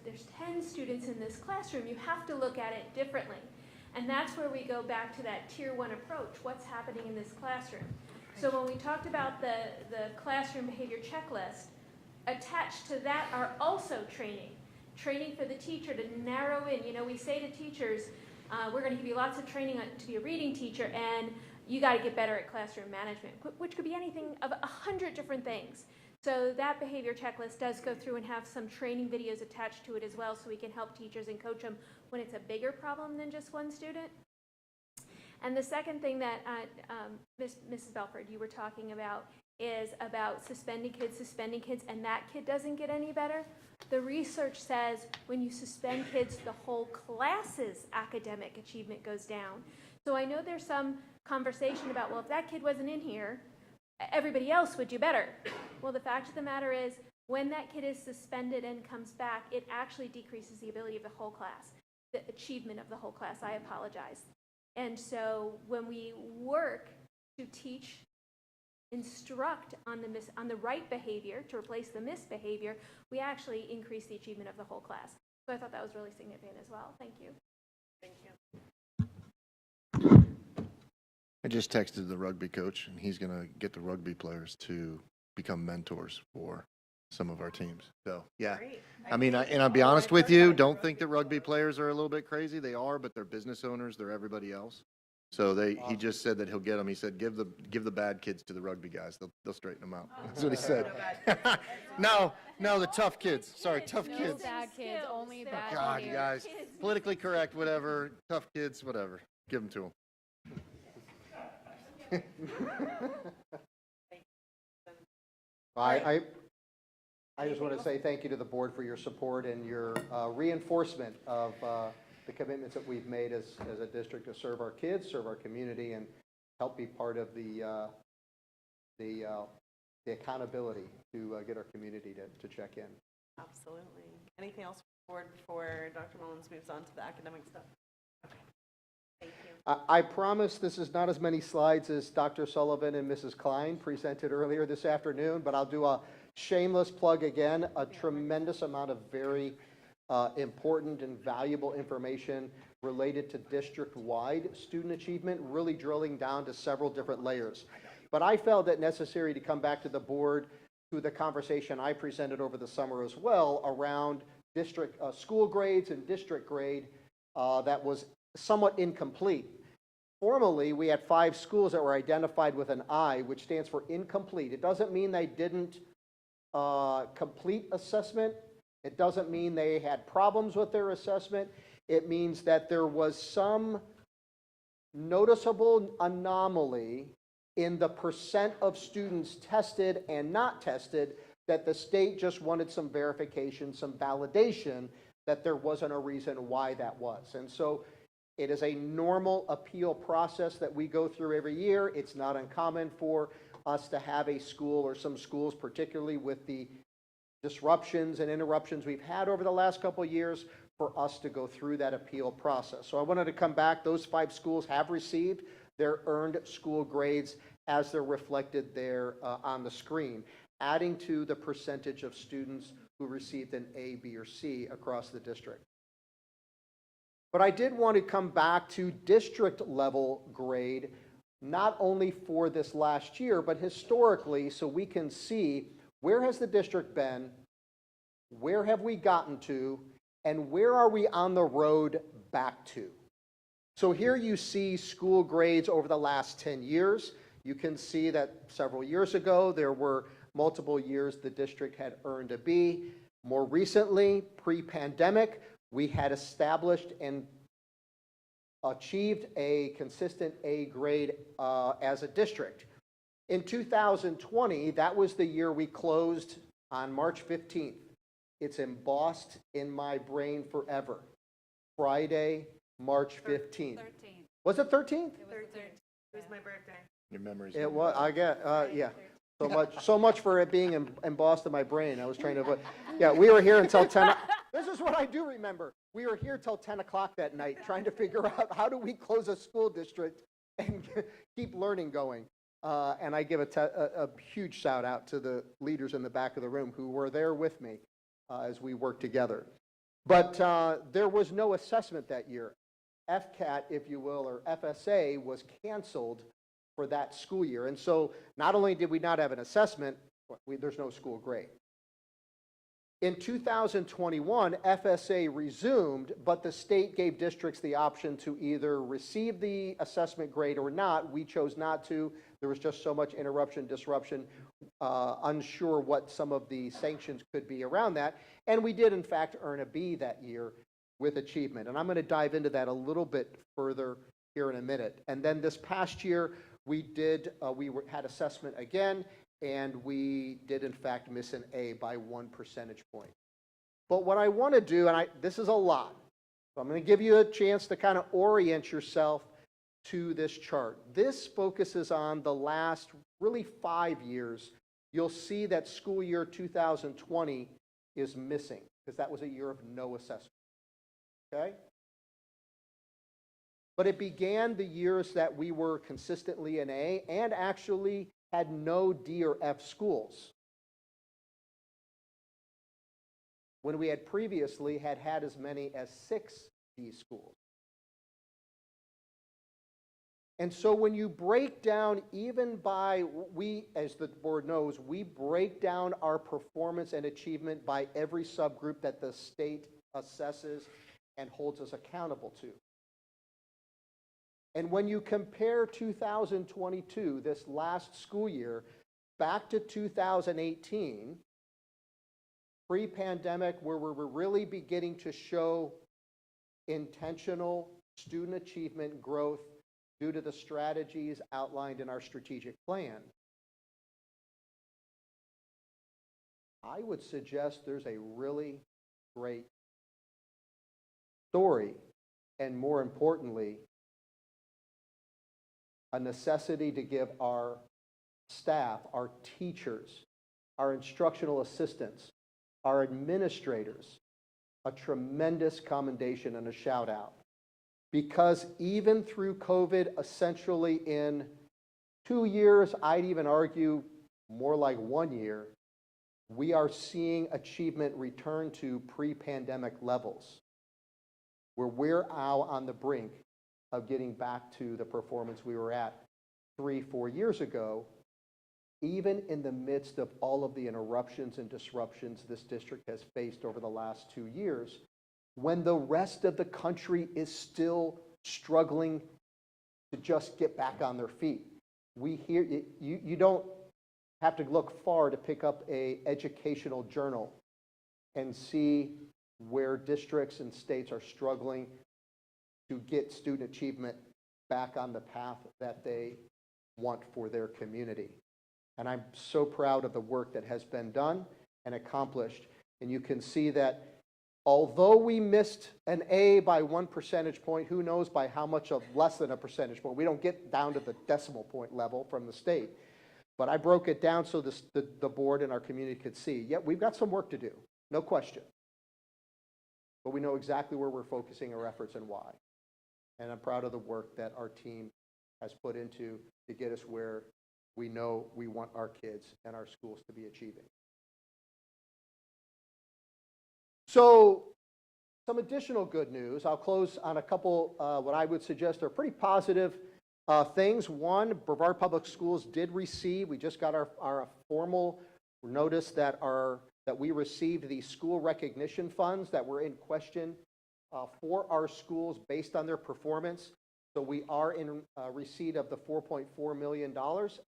10 students in this classroom, you have to look at it differently. And that's where we go back to that Tier 1 approach. What's happening in this classroom? So when we talked about the classroom behavior checklist, attached to that are also training for the teacher to narrow in. We say to teachers, we're going to give you lots of training to be a reading teacher, and you got to get better at classroom management, which could be anything of 100 different things. So that behavior checklist does go through and have some training videos attached to it as well, so we can help teachers and coach them when it's a bigger problem than just one student. And the second thing that Mrs. Belford, you were talking about is about suspending kids, and that kid doesn't get any better. The research says when you suspend kids, the whole class's academic achievement goes down. So I know there's some conversation about, well, if that kid wasn't in here, everybody else would do better. Well, the fact of the matter is, when that kid is suspended and comes back, it actually decreases the ability of the whole class, the achievement of the whole class. I apologize. And so when we work to teach, instruct on the right behavior to replace the misbehavior, we actually increase the achievement of the whole class. So I thought that was really significant as well. Thank you. Thank you. I just texted the rugby coach, and he's going to get the rugby players to become mentors for some of our teams. So, yeah. Great. I mean, think and I'll be all honest my with you, friends don't are think that rugby players are a little bit crazy. They are, but they're business owners. They're everybody else. So he just said that he'll get them. He said, give the bad kids to the rugby guys. They'll straighten them out. That's what he said. No, the tough kids. Sorry, tough No kids. bad kids, only bad God, kids. you guys, politically correct, whatever. Tough kids, whatever. Give them to them. I just want to say thank you to the board for your support and your reinforcement of the commitments that we've made as a district to serve our kids, serve our community, and help be part of the accountability to get our community to check in. Absolutely. Anything else from the board before Dr. Mullins moves on to the academic stuff? Okay. Thank you. I promise this is not as many slides as Dr. Sullivan and Mrs. Klein presented earlier this afternoon, but I'll do a shameless plug again, a tremendous amount of very important and valuable information related to district-wide student achievement, really drilling down to several different layers. But I felt it necessary to come back to the board through the conversation I presented over the summer as well around district school grades and district grade that was somewhat incomplete. Formally, we had 5 schools that were identified with an I, which stands for incomplete. It doesn't mean they didn't complete assessment. It doesn't mean they had problems with their assessment. It means that there was some noticeable anomaly in the percent of students tested and not tested that the state just wanted some verification, some validation that there wasn't a reason why that was. And so it is a normal appeal process that we go through every year. It's not uncommon for us to have a school or some schools, particularly with the disruptions and interruptions we've had over the last couple of years, for us to go through that appeal process. So I wanted to come back. Those 5 schools have received their earned school grades as they're reflected there on the screen, adding to the percentage of students who received an A, B, or C across the district. But I did want to come back to district level grade, not only for this last year, but historically, so we can see where has the district been, where have we gotten to, and where are we on the road back to? So here you see school grades over the last 10 years. You can see that several years ago, there were multiple years the district had earned a B. More recently, pre-pandemic, we had established and achieved a consistent A grade as a district. In 2020, that was the year we closed on March 15th. It's embossed in my brain forever. Friday, March 15th. 13th. Was it 13th? It was 13th. It was my birthday. Your memories. It was, I get, yeah. So much for it being embossed in my brain. I was trying to, yeah, we were here until 10. This is what I do remember. We were here till 10 o'clock that night trying to figure out how do we close a school district and keep learning going. And I give a huge shout out to the leaders in the back of the room who were there with me as we worked together. But there was no assessment that year. FCAT, if you will, or FSA was canceled for that school year. And so not only did we not have an assessment, there's no school grade. In 2021, FSA resumed, but the state gave districts the option to either receive the assessment grade or not. We chose not to. There was just so much interruption, disruption, unsure what some of the sanctions could be around that. And we did, in fact, earn a B that year with achievement. And I'm going to dive into that a little bit further here in a minute. And then this past year, we had assessment again, and we did, in fact, miss an A by 1 percentage point. But what I want to do, and this is a lot, so I'm going to give you a chance to kind of orient yourself to this chart. This focuses on the last really 5 years. You'll see that school year 2020 is missing because that was a year of no assessment. Okay? But it began the years that we were consistently an A and actually had no D or F schools, when we had previously had as many as 6 D schools. And so when you break down, even by, we, as the board knows, we break down our performance and achievement by every subgroup that the state assesses and holds us accountable to. And when you compare 2022, this last school year, back to 2018, pre-pandemic, where we were really beginning to show intentional student achievement growth due to the strategies outlined in our strategic plan, I would suggest there's a really great story, and more importantly, a necessity to give our staff, our teachers, our instructional assistants, our administrators a tremendous commendation and a shout out. Because even through COVID, essentially in 2 years, I'd even argue more like 1 year, we are seeing achievement return to pre-pandemic levels, where we're now on the brink of getting back to the performance we were at 3-4 years ago, even in the midst of all of the interruptions and disruptions this district has faced over the last 2 years, when the rest of the country is still struggling to just get back on their feet. We hear, you don't have to look far to pick up an educational journal and see where districts and states are struggling to get student achievement back on the path that they want for their community. And I'm so proud of the work that has been done and accomplished. And you can see that although we missed an A by 1 percentage point, who knows by how much of less than a percentage point. We don't get down to the decimal point level from the state. But I broke it down so the board and our community could see. Yet we've got some work to do, no question. But we know exactly where we're focusing our efforts and why. And I'm proud of the work that our team has put into to get us where we know we want our kids and our schools to be achieving. So, some additional good news. I'll close on a couple, what I would suggest are pretty positive things. One, Brevard Public Schools did receive, we just got our formal notice that we received the school recognition funds that were in question for our schools based on their performance. So we are in receipt of the $4.4 million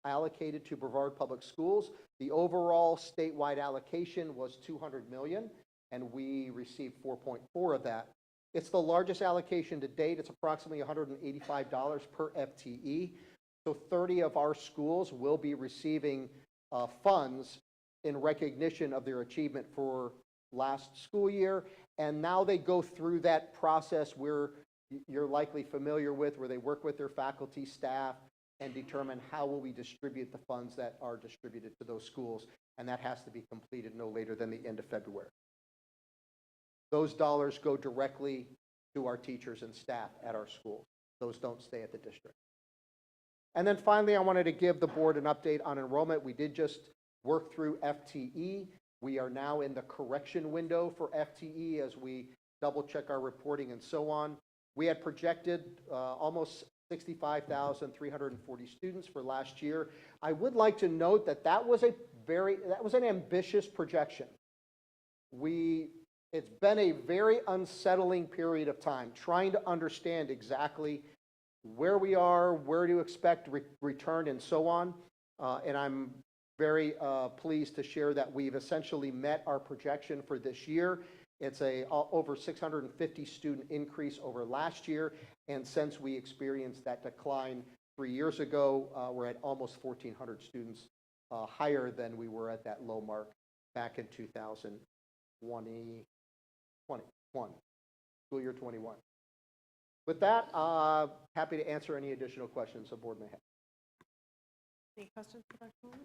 allocated to Brevard Public Schools. The overall statewide allocation was $200 million, and we received 4.4 of that. It's the largest allocation to date. It's approximately $185 per FTE. So 30 of our schools will be receiving funds in recognition of their achievement for last school year. And now they go through that process where you're likely familiar with, where they work with their faculty, staff, and determine how will we distribute the funds that are distributed to those schools. And that has to be completed no later than the end of February. Those dollars go directly to our teachers and staff at our schools. Those don't stay at the district. And then finally, I wanted to give the board an update on enrollment. We did just work through FTE. We are now in the correction window for FTE as we double check our reporting and so on. We had projected almost 65,340 students for last year. I would like to note that that was an ambitious projection. It's been a very unsettling period of time trying to understand exactly where we are, where to expect return, and so on. And I'm very pleased to share that we've essentially met our projection for this year. It's over 650 student increase over last year. And since we experienced that decline 3 years ago, we're at almost 1,400 students higher than we were at that low mark back in 2021, school year 21. With that, happy to answer any additional questions the board may have. Any questions for Dr. Mullen?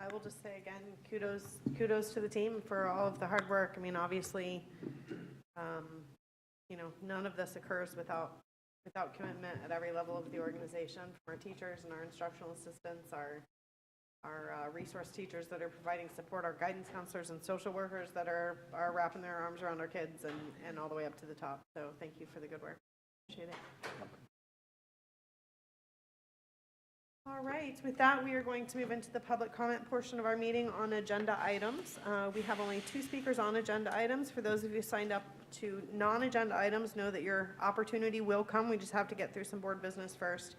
I will just say again, kudos to the team for all of the hard work. I mean, obviously, none of this occurs without commitment at every level of the organization, from our teachers and our instructional assistants, our resource teachers that are providing support, our guidance counselors and social workers that are wrapping their arms around our kids, and all the way up to the top. So thank you for the good work. Appreciate it. All right, with that, we are going to move into the public comment portion of our meeting on agenda items. We have only 2 speakers on agenda items. For those of you signed up to non-agenda items, know that your opportunity will come. We just have to get through some board business first.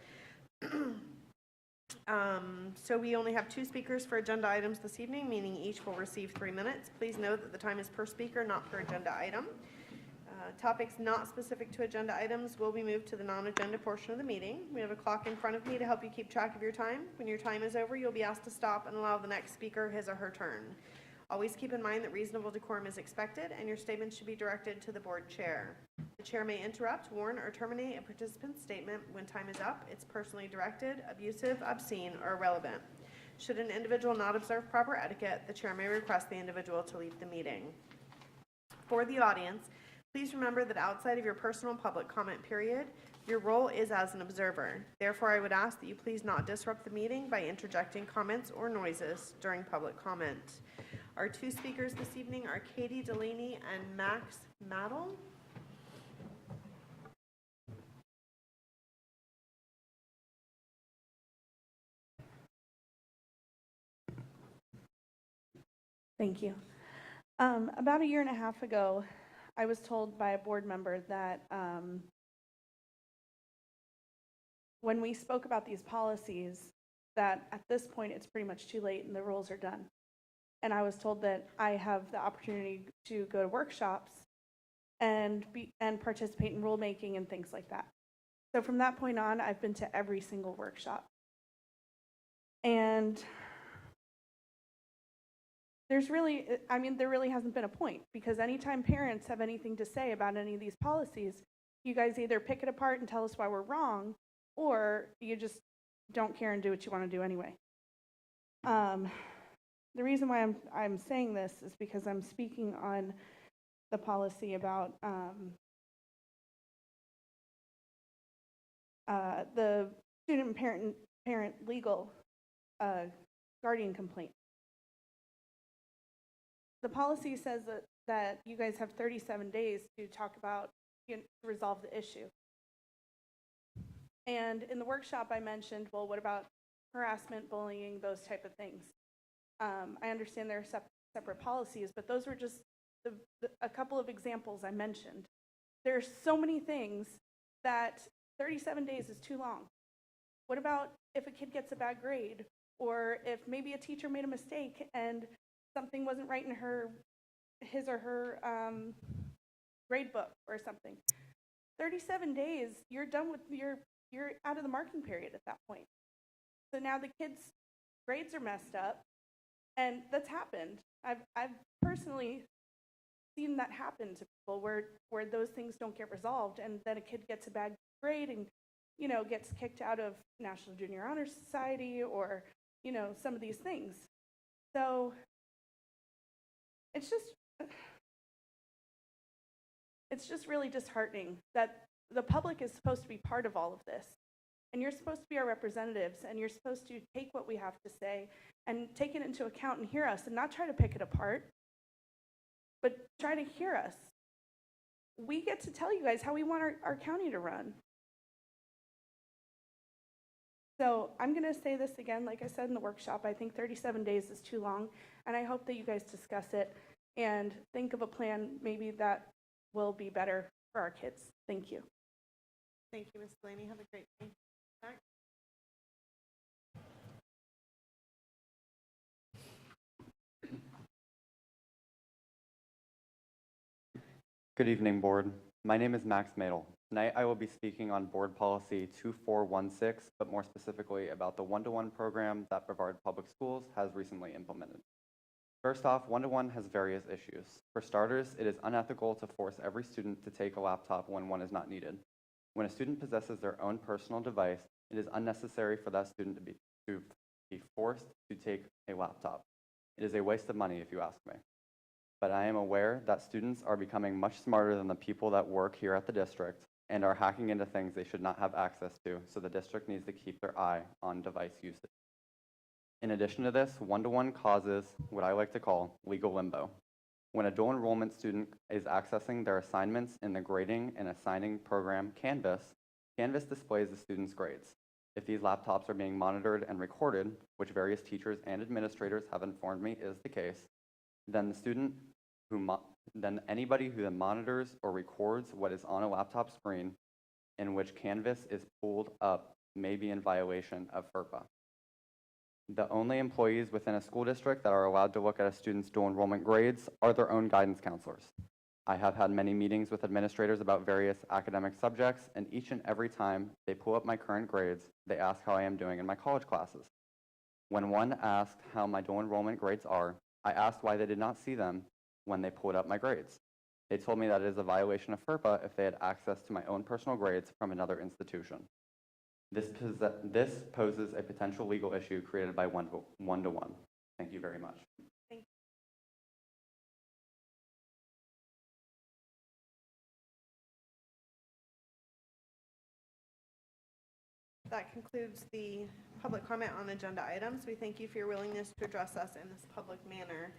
So we only have 2 speakers for agenda items this evening, meaning each will receive 3 minutes. Please note that the time is per speaker, not per agenda item. Topics not specific to agenda items will be moved to the non-agenda portion of the meeting. We have a clock in front of me to help you keep track of your time. When your time is over, you'll be asked to stop and allow the next speaker his or her turn. Always keep in mind that reasonable decorum is expected, and your statement should be directed to the board chair. The chair may interrupt, warn, or terminate a participant's statement when time is up. It's personally directed, abusive, obscene, or irrelevant. Should an individual not observe proper etiquette, the chair may request the individual to leave the meeting. For the audience, please remember that outside of your personal public comment period, your role is as an observer. Therefore, I would ask that you please not disrupt the meeting by interjecting comments or noises during public comment. Our 2 speakers this evening are Katie Delaney and Max Maddle. Thank you. About a year and a half ago, I was told by a board member that when we spoke about these policies, that at this point it's pretty much too late and the rules are done. And I was told that I have the opportunity to go to workshops and participate in rulemaking and things like that. So from that point on, I've been to every single workshop. And there really hasn't been a point, because anytime parents have anything to say about any of these policies, you guys either pick it apart and tell us why we're wrong, or you just don't care and do what you want to do anyway. The reason why I'm saying this is because I'm speaking on the policy about the student parent legal guardian complaint. The policy says that you guys have 37 days to talk about, to resolve the issue. And in the workshop I mentioned, well, what about harassment, bullying, those type of things? I understand there are separate policies, but those were just a couple of examples I mentioned. There are so many things that 37 days is too long. What about if a kid gets a bad grade, or if maybe a teacher made a mistake and something wasn't right in his or her grade book or something? 37 days, you're done with you're out of the marking period at that point. So now the kids' grades are messed up, and that's happened. I've personally seen that happen to people where those things don't get resolved, and then a kid gets a bad grade and gets kicked out of National Junior Honor Society, or some of these things. So it's just really disheartening that the public is supposed to be part of all of this, and you're supposed to be our representatives, and you're supposed to take what we have to say and take it into account and hear us, and not try to pick it apart, but try to hear us. We get to tell you guys how we want our county to run. So I'm going to say this again, like I said in the workshop, I think 37 days is too long, and I hope that you guys discuss it and think of a plan maybe that will be better for our kids. Thank you. Thank you, Ms. Delaney. Have a great day. Max? Good evening, Board. My name is Max Madel. Tonight I will be speaking on Board Policy 2416, but more specifically about the one-to-one program that Brevard Public Schools has recently implemented. First off, one-to-one has various issues. For starters, it is unethical to force every student to take a laptop when one is not needed. When a student possesses their own personal device, it is unnecessary for that student to be forced to take a laptop. It is a waste of money, if you ask me. But I am aware that students are becoming much smarter than the people that work here at the district and are hacking into things they should not have access to, so the district needs to keep their eye on device usage. In addition to this, one-to-one causes what I like to call legal limbo. When a dual enrollment student is accessing their assignments in the grading and assigning program Canvas, Canvas displays the student's grades. If these laptops are being monitored and recorded, which various teachers and administrators have informed me is the case, then then anybody who then monitors or records what is on a laptop screen in which Canvas is pulled up may be in violation of FERPA. The only employees within a school district that are allowed to look at a student's dual enrollment grades are their own guidance counselors. I have had many meetings with administrators about various academic subjects, and each and every time they pull up my current grades, they ask how I am doing in my college classes. When one asked how my dual enrollment grades are, I asked why they did not see them when they pulled up my grades. They told me that it is a violation of FERPA if they had access to my own personal grades from another institution. This poses a potential legal issue created by one-to-one. Thank you very much. Thank you. That concludes the public comment on agenda items. We thank you for your willingness to address us in this public manner.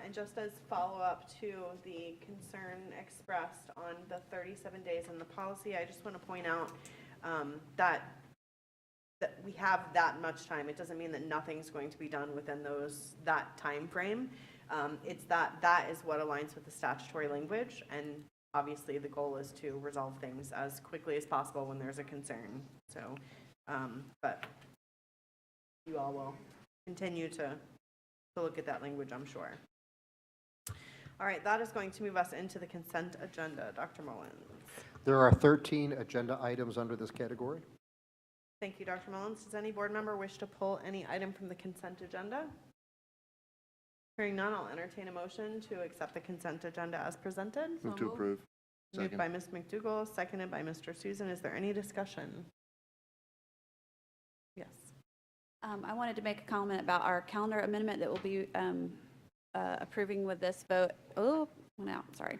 And just as follow-up to the concern expressed on the 37 days in the policy, I just want to point out that we have that much time. It doesn't mean that nothing's going to be done within that time frame. It's that is what aligns with the statutory language, and obviously the goal is to resolve things as quickly as possible when there's a concern. So, but you all will continue to look at that language, I'm sure. All right, that is going to move us into the consent agenda. Dr. Mullins. There are 13 agenda items under this category. Thank you, Dr. Mullins. Does any board member wish to pull any item from the consent agenda? Hearing none, I'll entertain a motion to accept the consent agenda as presented. Move to approve. Moved Second. by Ms. McDougall, seconded by Mr. Susan. Is there any discussion? Yes. I wanted to make a comment about our calendar amendment that we'll be approving with this vote. Oh, went out, sorry.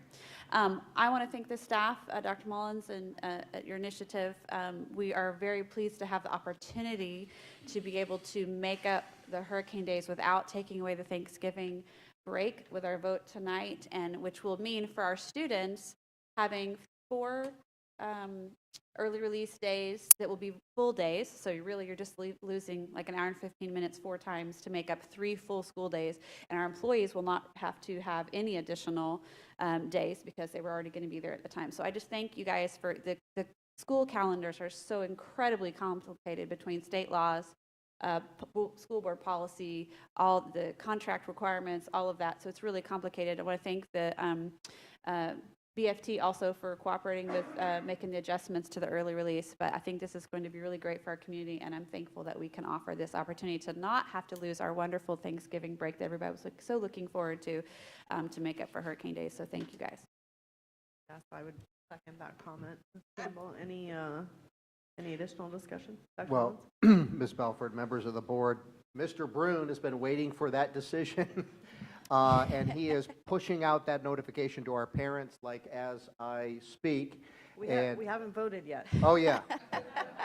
I want to thank the staff, Dr. Mullins, and at your initiative. We are very pleased to have the opportunity to be able to make up the hurricane days without taking away the Thanksgiving break with our vote tonight, and which will mean for our students having 4 early release days that will be full days. So you're just losing like an hour and 15 minutes 4 times to make up 3 full school days. And our employees will not have to have any additional days because they were already going to be there at the time. So I just thank you guys for the school calendars are so incredibly complicated between state laws, school board policy, all the contract requirements, all of that. So it's really complicated. I want to thank the BFT also for cooperating with making the adjustments to the early release, but I think this is going to be really great for our community, and I'm thankful that we can offer this opportunity to not have to lose our wonderful Thanksgiving break that everybody was so looking forward to make up for Hurricane Days. So thank you guys. Yes, I would second that comment. Ms. Campbell, any additional discussion? Dr. Well, Mullins? Ms. Belford, members of the board, Mr. Brune has been waiting for that decision. And he is pushing out that notification to our parents, like as I speak. We haven't voted yet. Oh, yeah.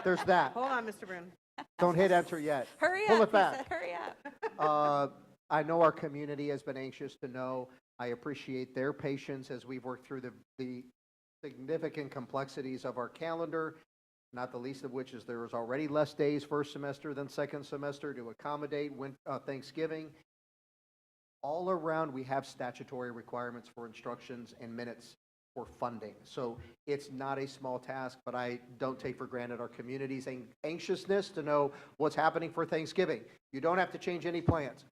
There's that. Hold on, Mr. Brune. Don't hit enter yet. Hurry Pull up, it back. he said, hurry up. I know our community has been anxious to know. I appreciate their patience as we've worked through the significant complexities of our calendar, not the least of which is there is already less days first semester than second semester to accommodate Thanksgiving. All around, we have statutory requirements for instructions and minutes for funding. So it's not a small task, but I don't take for granted our community's anxiousness to know what's happening for Thanksgiving. You don't have to change any plans,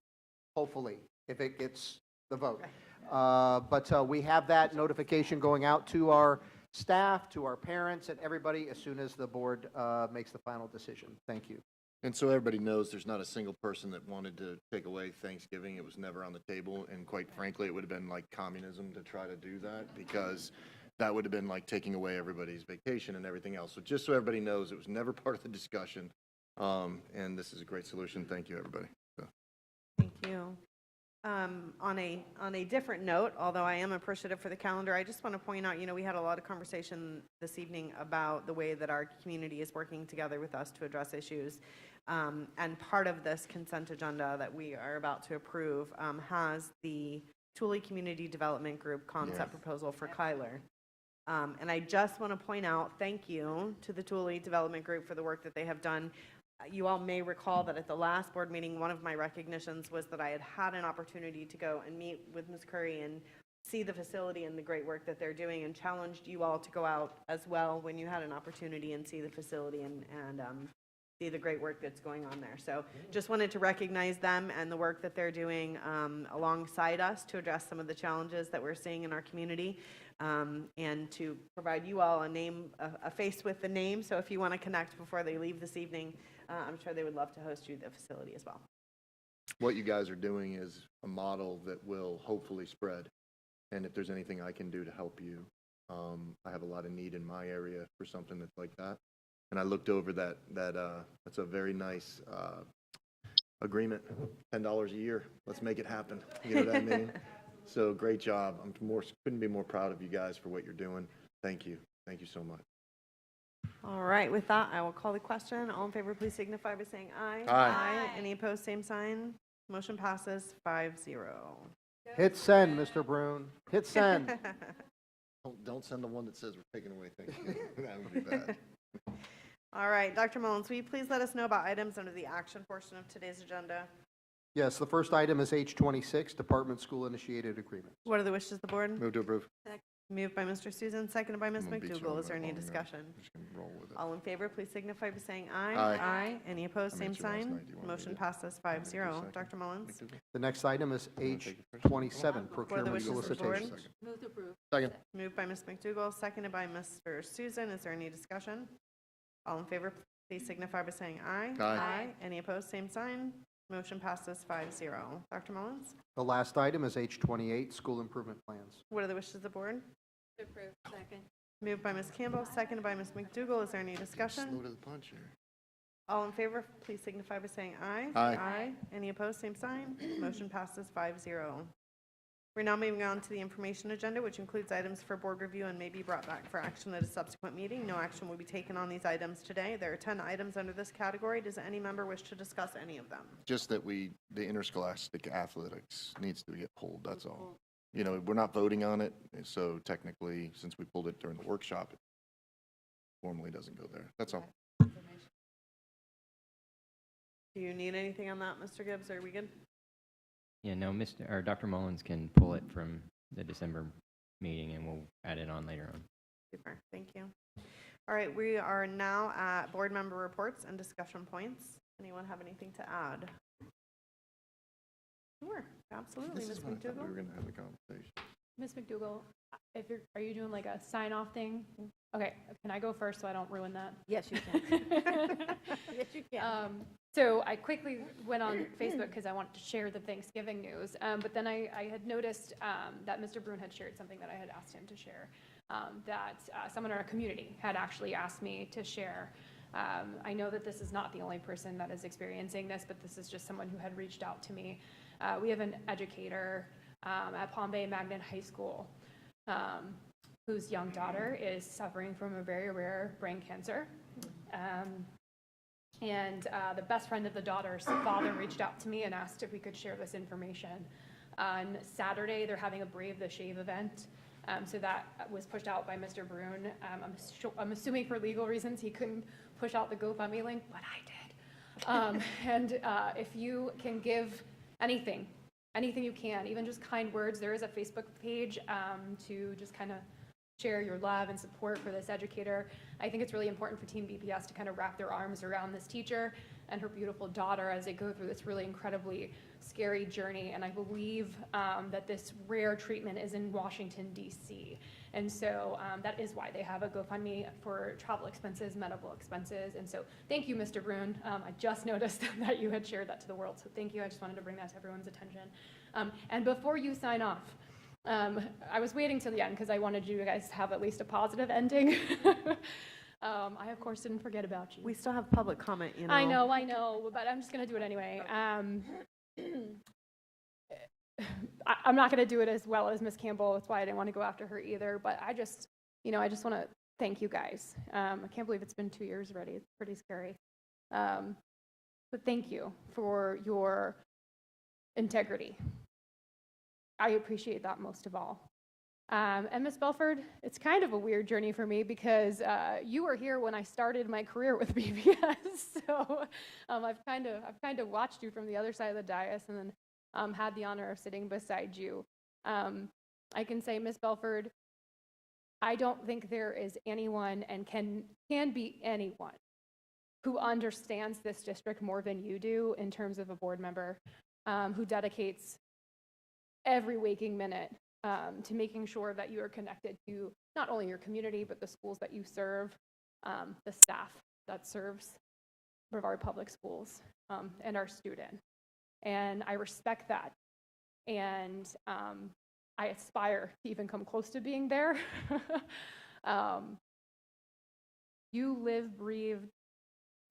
hopefully, if it gets the vote. But we have that notification going out to our staff, to our parents, and everybody as soon as the board makes the final decision. Thank you. And so everybody knows there's not a single person that wanted to take away Thanksgiving. It was never on the table. And quite frankly, it would have been like communism to try to do that, because that would have been like taking away everybody's vacation and everything else. So just so everybody knows, it was never part of the discussion. And this is a great solution. Thank you, everybody. Thank you. On a different note, although I am appreciative for the calendar, I just want to point out, we had a lot of conversation this evening about the way that our community is working together with us to address issues. And part of this consent agenda that we are about to approve has the Thule Community Development Group concept proposal for Kyler. And I just want to point out, thank you to the Thule Development Group for the work that they have done. You all may recall that at the last board meeting, one of my recognitions was that I had had an opportunity to go and meet with Ms. Curry and see the facility and the great work that they're doing, and challenged you all to go out as well when you had an opportunity and see the facility and see the great work that's going on there. So just wanted to recognize them and the work that they're doing alongside us to address some of the challenges that we're seeing in our community, and to provide you all a face with the name. So if you want to connect before they leave this evening, I'm sure they would love to host you at the facility as well. What you guys are doing is a model that will hopefully spread. And if there's anything I can do to help you, I have a lot of need in my area for something that's like that. And I looked over that's a very nice agreement, $10 a year. Let's make it happen. You know what I mean? So great job. Couldn't be more proud of you guys for what you're doing. Thank you. Thank you so much. All right, with that, I will call the question. All in favor, please signify by saying aye. Aye. Any opposed, same sign. Motion passes 5-0. Hit send, Mr. Brune. Hit send. Don't send the one that says we're taking away Thanksgiving. That would be bad. All right, Dr. Mullins, will you please let us know about items under the action portion of today's agenda? Yes, the first item is H26, Department School Initiated Agreement. What are the wishes of the board? Move to approve. Moved by Mr. Susan, seconded by Ms. I'm gonna beat you McDougal. on Is there that any one, yeah. discussion? I'm just gonna roll with it. All in favor, please signify by saying aye. Aye. Any opposed, I same met you last sign. night. Do you wanna Motion read it? passes Want me to do 5-0. second? Dr. Mullins? The next item is take it first? H27, Procurement wishes of the board? Solicitations. Move to approve. Second. Moved by Ms. McDougal, seconded by Mr. Susan. Is there any discussion? All in favor, please signify by saying aye. Aye. Any opposed, same sign. Motion passes 5-0. Dr. Mullins? The last item is H28, School Improvement Plans. What are the wishes of the board? To approve. Second. Moved by Ms. Campbell, seconded by Ms. McDougal. Is there any Slow discussion? to the punch here. All in favor, please signify by saying aye. Aye. Any opposed, same sign. Motion passes 5-0. We're now moving on to the information agenda, which includes items for board review and may be brought back for action at a subsequent meeting. No action will be taken on these items today. There are 10 items under this category. Does any member wish to discuss any of them? Just that the interscholastic athletics needs to get pulled, that's all. You know, we're not voting on it, so technically, since we pulled it during the workshop, it formally doesn't go there. That's all. Do you need anything on that, Mr. Gibbs? Are we good? Yeah, no, Dr. Mullins can pull it from the December meeting and we'll add it on later on. Super, thank you. All right, we are now at board member reports and discussion points. Anyone have anything to add? Sure, absolutely, This Ms. is when I thought we McDougal. were gonna have the conversation. Ms. McDougal, are you doing like a sign-off thing? Okay, can I go first so I don't ruin that? Yes, you can. Yes, you can. So I quickly went on Facebook because I wanted to share the Thanksgiving news, but then I had noticed that Mr. Brune had shared something that I had asked him to share, that someone in our community had actually asked me to share. I know that this is not the only person that is experiencing this, but this is just someone who had reached out to me. We have an educator at Palm Bay Magnet High School whose young daughter is suffering from a very rare brain cancer. And the best friend of the daughter's father reached out to me and asked if we could share this information. On Saturday, they're having a Brave the Shave event. So that was pushed out by Mr. Brune. I'm assuming for legal reasons he couldn't push out the GoFundMe link, but I did. And if you can give anything you can, even just kind words, there is a Facebook page to just kind of share your love and support for this educator. I think it's really important for Team BPS to kind of wrap their arms around this teacher and her beautiful daughter as they go through this really incredibly scary journey. And I believe that this rare treatment is in Washington, D.C. And so that is why they have a GoFundMe for travel expenses, medical expenses. And so thank you, Mr. Brune. I just noticed that you had shared that to the world. So thank you. I just wanted to bring that to everyone's attention. And before you sign off, I was waiting till the end because I wanted you guys to have at least a positive ending. I, of course, didn't forget about you. We still have public comment, you know. I know, but I'm just going to do it anyway. I'm not going to do it as well as Miss Campbell. That's why I didn't want to go after her either. But I just want to thank you guys. I can't believe it's been 2 years already. It's pretty scary. But thank you for your integrity. I appreciate that most of all. And Ms. Belford, it's kind of a weird journey for me because you were here when I started my career with BPS. So I've kind of watched you from the other side of the dais and then had the honor of sitting beside you. I can say, Ms. Belford, I don't think there is anyone and can be anyone who understands this district more than you do in terms of a board member who dedicates every waking minute to making sure that you are connected to not only your community, but the schools that you serve, the staff that serves Brevard Public Schools, and our student. And I respect that. And I aspire to even come close to being there. You lived, breathed,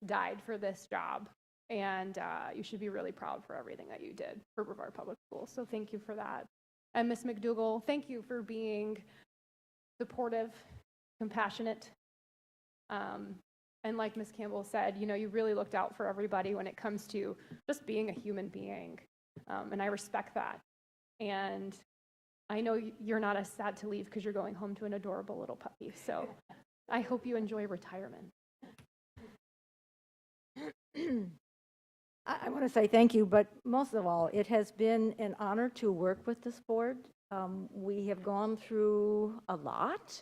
died for this job. And you should be really proud for everything that you did for Brevard Public Schools. So thank you for that. And Ms. McDougall, thank you for being supportive, compassionate. And like Ms. Campbell said, you really looked out for everybody when it comes to just being a human being. And I respect that. And I know you're not as sad to leave because you're going home to an adorable little puppy. So I hope you enjoy retirement. I want to say thank you, but most of all, it has been an honor to work with this board. We have gone through a lot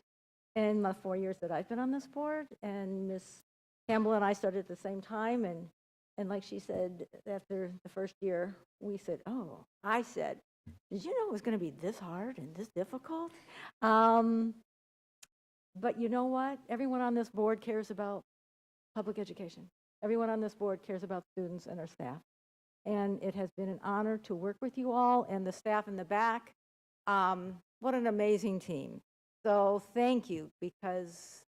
in the 4 years that I've been on this board, and Ms. Campbell and I started at the same time, and like she said, after the first year, I said, did you know it was going to be this hard and this difficult? But you know what? Everyone on this board cares about public education. Everyone on this board cares about students and our staff. And it has been an honor to work with you all and the staff in the back. What an amazing team. So thank you, because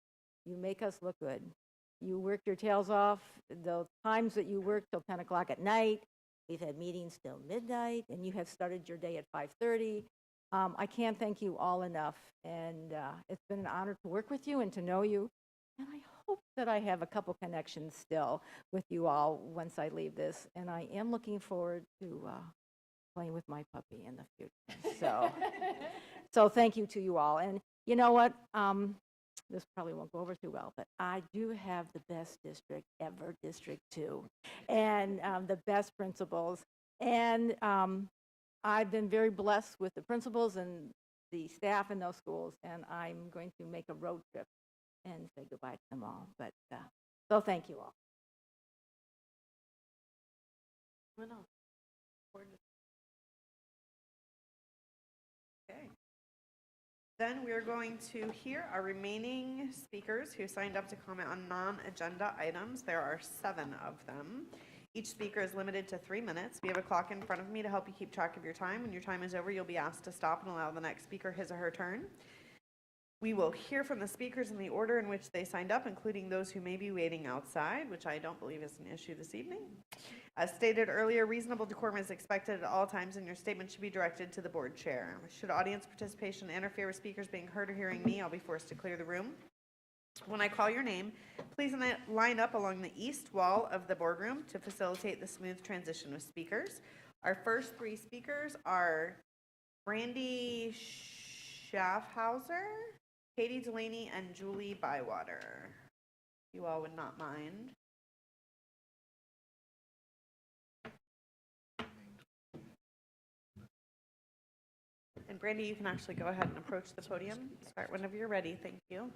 you make us look good. You work your tails off. The times that you work till 10 o'clock at night, we've had meetings till midnight, and you have started your day at 5:30. I can't thank you all enough, and it's been an honor to work with you and to know you. And I hope that I have a couple connections still with you all once I leave this, and I am looking forward to playing with my puppy in the future. So thank you to you all. And you know what? This probably won't go over too well, but I do have the best district ever, District 2, and the best principals. And I've been very blessed with the principals and the staff in those schools, and I'm going to make a road trip and say goodbye to them all. But so thank you all. Okay. Then we are going to hear our remaining speakers who signed up to comment on non-agenda items. There are 7 of them. Each speaker is limited to 3 minutes. We have a clock in front of me to help you keep track of your time. When your time is over, you'll be asked to stop and allow the next speaker his or her turn. We will hear from the speakers in the order in which they signed up, including those who may be waiting outside, which I don't believe is an issue this evening. As stated earlier, reasonable decorum is expected at all times, and your statement should be directed to the board chair. Should audience participation interfere with speakers being heard or hearing me, I'll be forced to clear the room. When I call your name, please line up along the east wall of the boardroom to facilitate the smooth transition with speakers. Our first 3 speakers are Brandy Schaffhauser, Katie Delaney, and Julie Bywater. You all would not mind. And Brandy, you can actually go ahead and approach the podium. Start whenever you're ready. Thank you.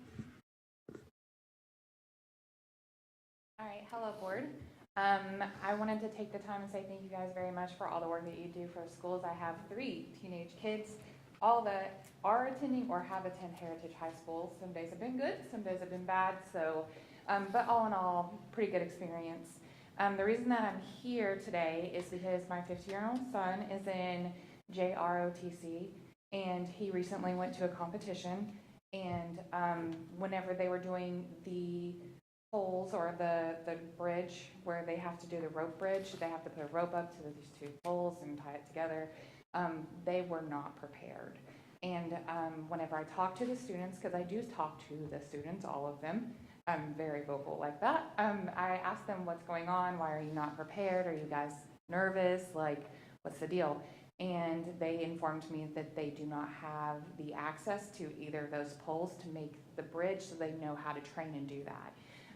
All right, hello board. I wanted to take the time and say thank you guys very much for all the work that you do for schools. I have 3 teenage kids, all that are attending or have attended Heritage High School. Some days have been good, some days have been bad, so, but all in all, pretty good experience. The reason that I'm here today is because my 15-year-old son is in JROTC, and he recently went to a competition, and whenever they were doing the poles or the bridge where they have to do the rope bridge, they have to put a rope up to these 2 poles and tie it together. They were not prepared. And whenever I talk to the students, because I do talk to the students, all of them, I'm very vocal like that. I ask them what's going on, why are you not prepared, are you guys nervous, like what's the deal? And they informed me that they do not have the access to either of those poles to make the bridge, so they know how to train and do that.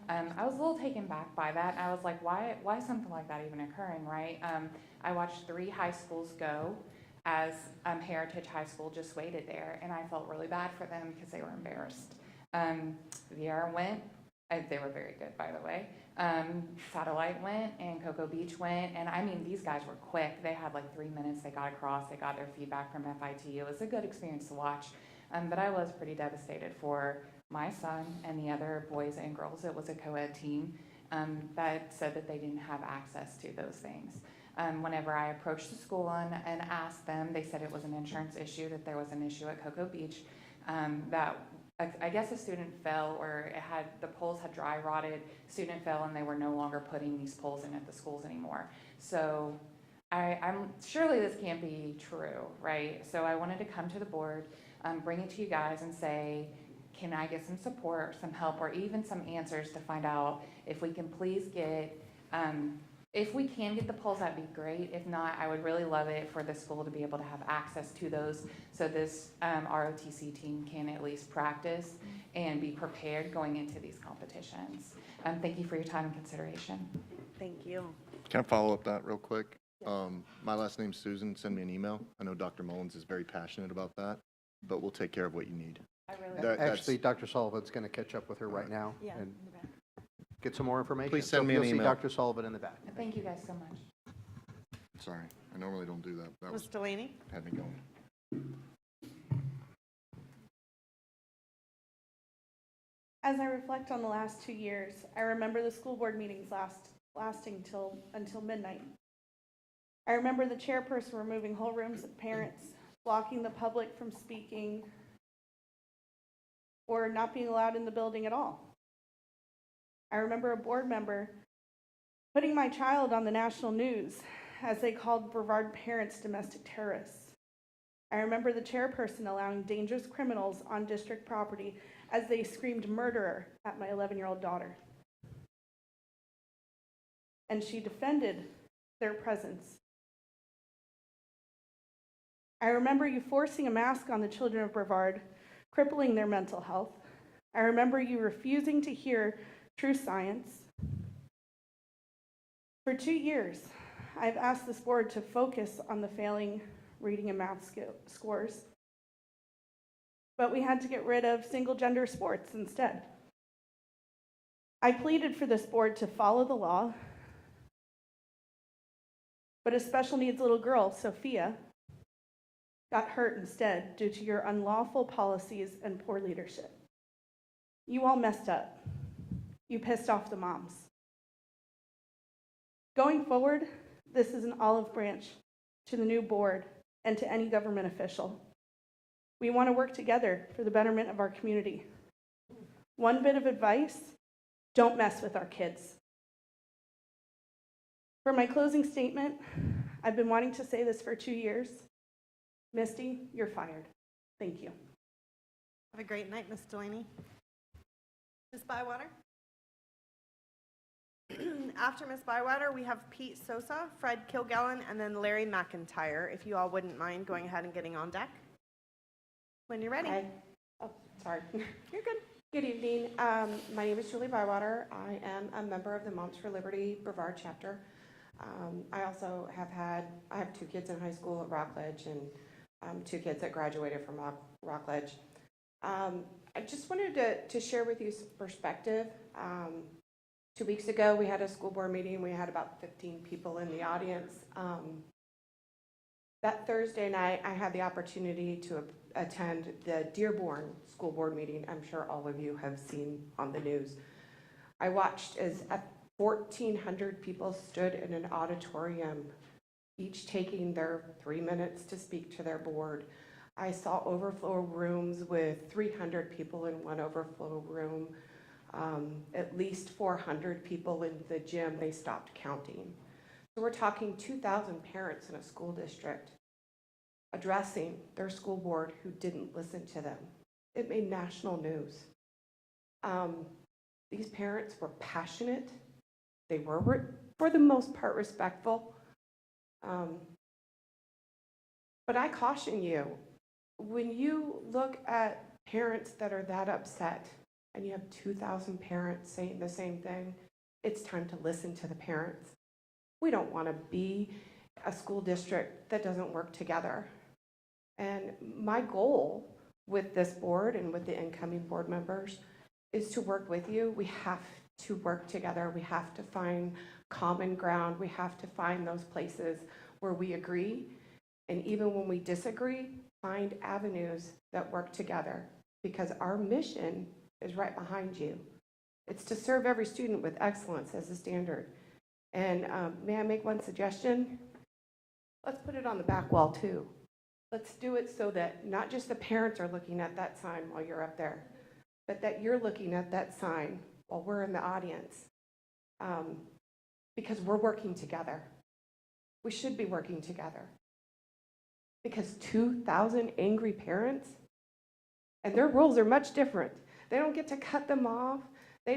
I was a little taken back by that. I was like, why is something like that even occurring, right? I watched 3 high schools go as Heritage High School just waited there, and I felt really bad for them because they were embarrassed. Viera went. They were very good, by the way. Satellite went, and Cocoa Beach went, and I mean, these guys were quick. They had like 3 minutes. They got across. They got their feedback from FIT. It was a good experience to watch, but I was pretty devastated for my son and the other boys and girls. It was a co-ed team that said that they didn't have access to those things. Whenever I approached the school and asked them, they said it was an insurance issue, that there was an issue at Cocoa Beach, that I guess a student fell, or the poles had dry rotted, student fell, and they were no longer putting these poles in at the schools anymore. So I'm surely this can't be true, right? So I wanted to come to the board, bring it to you guys and say, can I get some support, some help, or even some answers to find out if we can please get, if we can get the poles, that'd be great. If not, I would really love it for the school to be able to have access to those, so this ROTC team can at least practice and be prepared going into these competitions. Thank you for your time and consideration. Thank you. Can I follow up that real quick? My last name's Susan. Send me an email. I know Dr. Mullins is very passionate about that, but we'll take care of what you need. I really Actually, Dr. Sullivan's going to catch up with her right now and get some more information. Please send me an You'll see email. Dr. Sullivan in the back. Thank you guys so much. Sorry, I normally don't do that. That Ms. Delaney? had me going. As I reflect on the last 2 years, I remember the school board meetings lasting until midnight. I remember the chairperson removing whole rooms of parents, blocking the public from speaking, or not being allowed in the building at all. I remember a board member putting my child on the national news as they called Brevard parents domestic terrorists. I remember the chairperson allowing dangerous criminals on district property as they screamed murderer at my 11-year-old daughter. And she defended their presence. I remember you forcing a mask on the children of Brevard, crippling their mental health. I remember you refusing to hear true science. For 2 years, I've asked this board to focus on the failing reading and math scores, but we had to get rid of single-gender sports instead. I pleaded for this board to follow the law, but a special needs little girl, Sophia, got hurt instead due to your unlawful policies and poor leadership. You all messed up. You pissed off the moms. Going forward, this is an olive branch to the new board and to any government official. We want to work together for the betterment of our community. One bit of advice, don't mess with our kids. For my closing statement, I've been wanting to say this for 2 years. Misty, you're fired. Thank you. Have a great night, Ms. Delaney. Ms. Bywater? After Ms. Bywater, we have Pete Sosa, Fred Kilgallen, and then Larry McIntyre. If you all wouldn't mind going ahead and getting on deck. When you're ready. Hi. Oh, sorry. You're good. Good evening. My name is Julie Bywater. I am a member of the Moms for Liberty Brevard chapter. I also I have 2 kids in high school at Rockledge and 2 kids that graduated from Rockledge. I just wanted to share with you some perspective. 2 weeks ago, we had a school board meeting. We had about 15 people in the audience. That Thursday night, I had the opportunity to attend the Dearborn School Board meeting. I'm sure all of you have seen on the news. I watched as 1,400 people stood in an auditorium, each taking their 3 minutes to speak to their board. I saw overflow rooms with 300 people in one overflow room, at least 400 people in the gym. They stopped counting. So we're talking 2,000 parents in a school district addressing their school board who didn't listen to them. It made national news. These parents were passionate. They were, for the most part, respectful. But I caution you, when you look at parents that are that upset, and you have 2,000 parents saying the same thing, it's time to listen to the parents. We don't want to be a school district that doesn't work together. And my goal with this board and with the incoming board members is to work with you. We have to work together. We have to find common ground. We have to find those places where we agree. And even when we disagree, find avenues that work together, because our mission is right behind you. It's to serve every student with excellence as a standard. And may I make one suggestion? Let's put it on the back wall too. Let's do it so that not just the parents are looking at that sign while you're up there, but that you're looking at that sign while we're in the audience. Because we're working together. We should be working together. Because 2,000 angry parents, and their rules are much different. They don't get to cut them off. They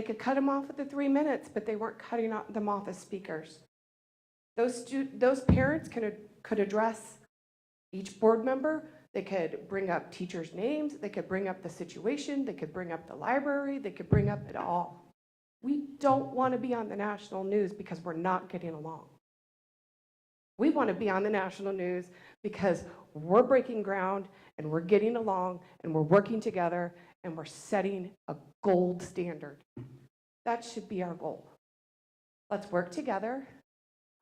could cut them off at the 3 minutes, but they weren't cutting them off as speakers. Those parents could address each board member. They could bring up teachers' names. They could bring up the situation. They could bring up the library. They could bring up it all. We don't want to be on the national news because we're not getting along. We want to be on the national news because we're breaking ground and we're getting along and we're working together and we're setting a gold standard. That should be our goal. Let's work together.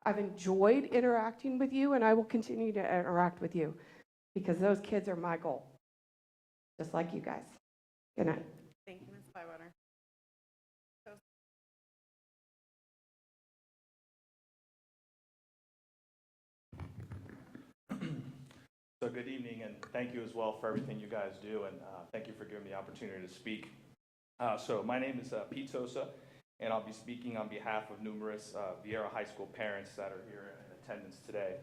I've enjoyed interacting with you, and I will continue to interact with you because those kids are my goal, just like you guys. Good night. Thank you, Ms. Bywater. So good evening, and thank you as well for everything you guys do, and thank you for giving me the opportunity to speak. So my name is Pete Sosa, and I'll be speaking on behalf of numerous Viera High School parents that are here in attendance today.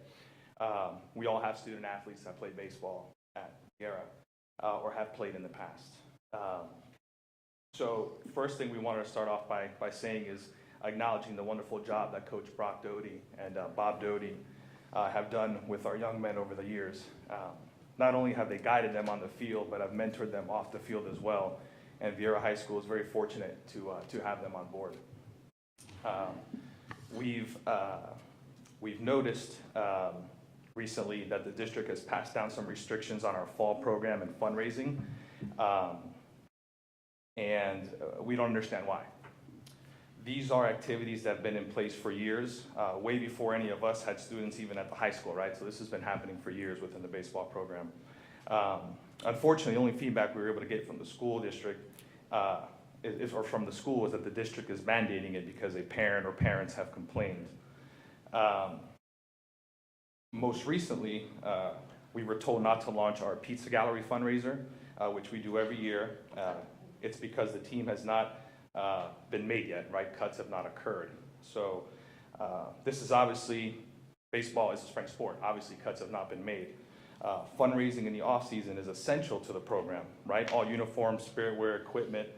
We all have student athletes that play baseball at Viera or have played in the past. So first thing we wanted to start off by saying is acknowledging the wonderful job that Coach Brock Doty and Bob Doty have done with our young men over the years. Not only have they guided them on the field, but have mentored them off the field as well. And Viera High School is very fortunate to have them on board. We've noticed recently that the district has passed down some restrictions on our fall program and fundraising, and we don't understand why. These are activities that have been in place for years, way before any of us had students even at the high school, right? So this has been happening for years within the baseball program. Unfortunately, the only feedback we were able to get from the school district or from the school is that the district is mandating it because a parent or parents have complained. Most recently, we were told not to launch our Pizza Gallery fundraiser, which we do every year. It's because the team has not been made yet, right? Cuts have not occurred. So this is obviously, baseball is a spring sport. Obviously, cuts have not been made. Fundraising in the off-season is essential to the program, right? All uniforms, spirit wear, equipment,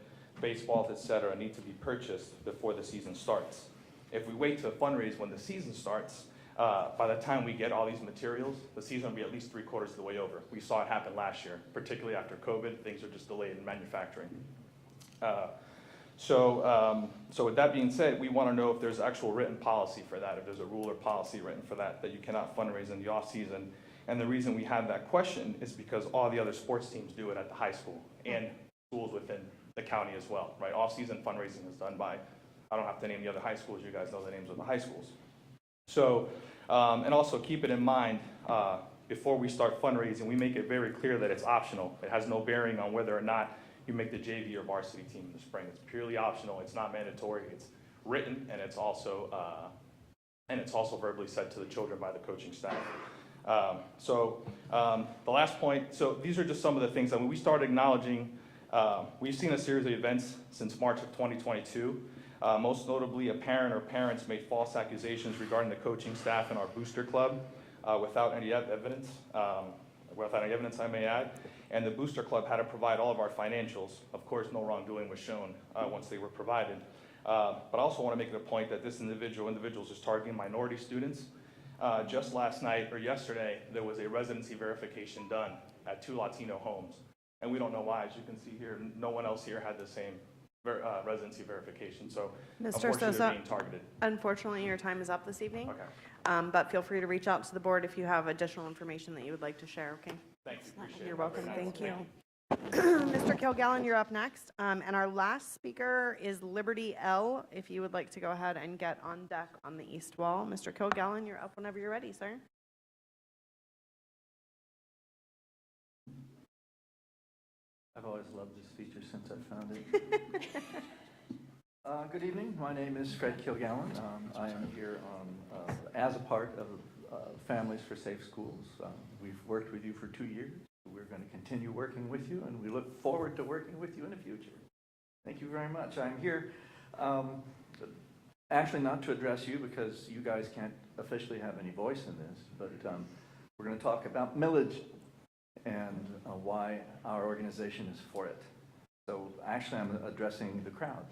baseballs, etc. need to be purchased before the season starts. If we wait to fundraise when the season starts, by the time we get all these materials, the season will be at least 3/4 of the way over. We saw it happen last year, particularly after COVID. Things are just delayed in manufacturing. So with that being said, we want to know if there's actual written policy for that, if there's a rule or policy written for that you cannot fundraise in the off-season. And the reason we have that question is because all the other sports teams do it at the high school and schools within the county as well, right? Off-season fundraising is done by, I don't have to name the other high schools, you guys know the names of the high schools. So, and also keep it in mind, before we start fundraising, we make it very clear that it's optional. It has no bearing on whether or not you make the JV or varsity team in the spring. It's purely optional. It's not mandatory. It's written, and it's also verbally said to the children by the coaching staff. The last point, so these are just some of the things. I mean, we started acknowledging, we've seen a series of events since March of 2022. Most notably, a parent or parents made false accusations regarding the coaching staff in our booster club without any evidence, I may add. And the booster club had to provide all of our financials. Of course, no wrongdoing was shown once they were provided. But I also want to make it a point that this individuals is targeting minority students. Just last night or yesterday, there was a residency verification done at 2 Latino homes. And we don't know why. As you can see here, no one else here had the same residency verification. So Mr. unfortunately, they're Sosa, being targeted. unfortunately, your time is up this evening. Okay. But feel free to reach out to the board if you have additional information that you would like to share, okay? Thank you. Appreciate it. You're welcome. Thank you. Mr. Kilgallen, you're up next. And our last speaker is Liberty L. If you would like to go ahead and get on deck on the east wall. Mr. Kilgallen, you're up whenever you're ready, sir. I've always loved this feature since I found it. Good evening. My name is Fred Kilgallen. I am here as a part of Families for Safe Schools. We've worked with you for 2 years. We're going to continue working with you, and we look forward to working with you in the future. Thank you very much. I'm here actually not to address you because you guys can't officially have any voice in this, but we're going to talk about millage and why our organization is for it. So actually I'm addressing the crowd.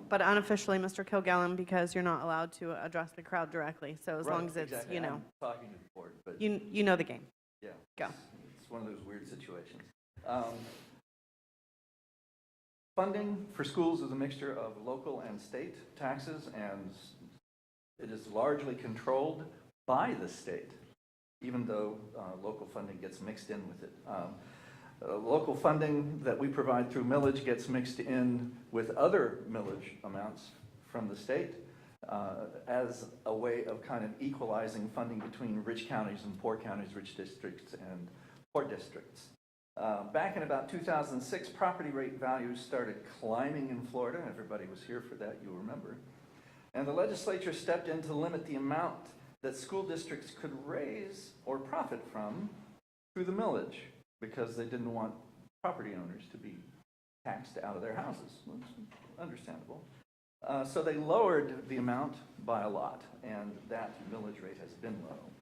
But unofficially, Mr. Kilgallen, because you're not allowed to address the crowd directly. So as long as it's, exactly. you know, I'm talking to the board, but you know the game. yeah, Go. It's one of those weird situations. Funding for schools is a mixture of local and state taxes, and it is largely controlled by the state, even though local funding gets mixed in with it. Local funding that we provide through millage gets mixed in with other millage amounts from the state as a way of kind of equalizing funding between rich counties and poor counties, rich districts and poor districts. Back in about 2006, property rate values started climbing in Florida. Everybody was here for that, you'll remember. And the legislature stepped in to limit the amount that school districts could raise or profit from through the millage, because they didn't want property owners to be taxed out of their houses. That's understandable. So they lowered the amount by a lot, and that millage rate has been low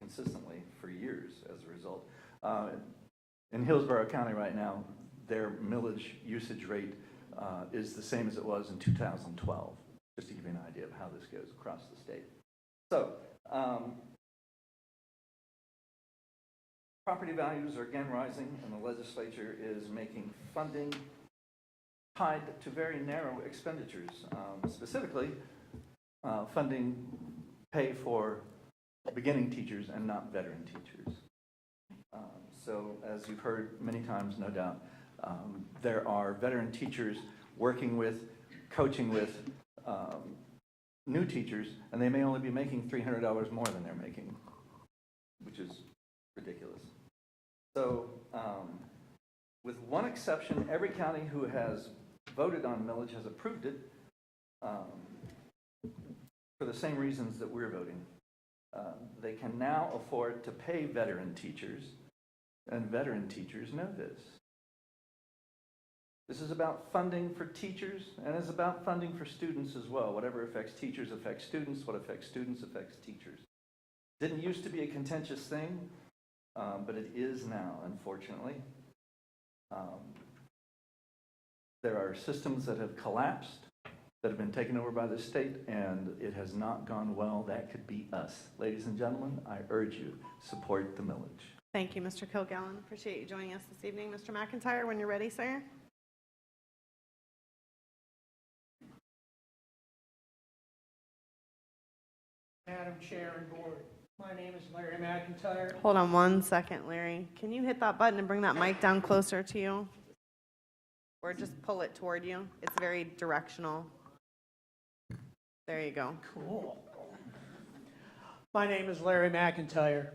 consistently for years as a result. In Hillsborough County right now, their millage usage rate is the same as it was in 2012, just to give you an idea of how this goes across the state. So, property values are again rising, and the legislature is making funding tied to very narrow expenditures. Specifically, funding pay for beginning teachers and not veteran teachers. So as you've heard many times, no doubt, there are veteran teachers working with, coaching with new teachers, and they may only be making $300 more than they're making, which is ridiculous. So with one exception, every county who has voted on millage has approved it for the same reasons that we're voting. They can now afford to pay veteran teachers, and veteran teachers know this. This is about funding for teachers, and it's about funding for students as well. Whatever affects teachers affects students. What affects students affects teachers. Didn't used to be a contentious thing, but it is now, unfortunately. There are systems that have collapsed, that have been taken over by the state, and it has not gone well. That could be us. Ladies and gentlemen, I urge you, support the millage. Thank you, Mr. Kilgallen. Appreciate you joining us this evening. Mr. McIntyre, when you're ready, sir. Madam Chair and Board, my name is Larry McIntyre. Hold on one second, Larry. Can you hit that button and bring that mic down closer to you? Or just pull it toward you. It's very directional. There you go. Cool. My name is Larry McIntyre.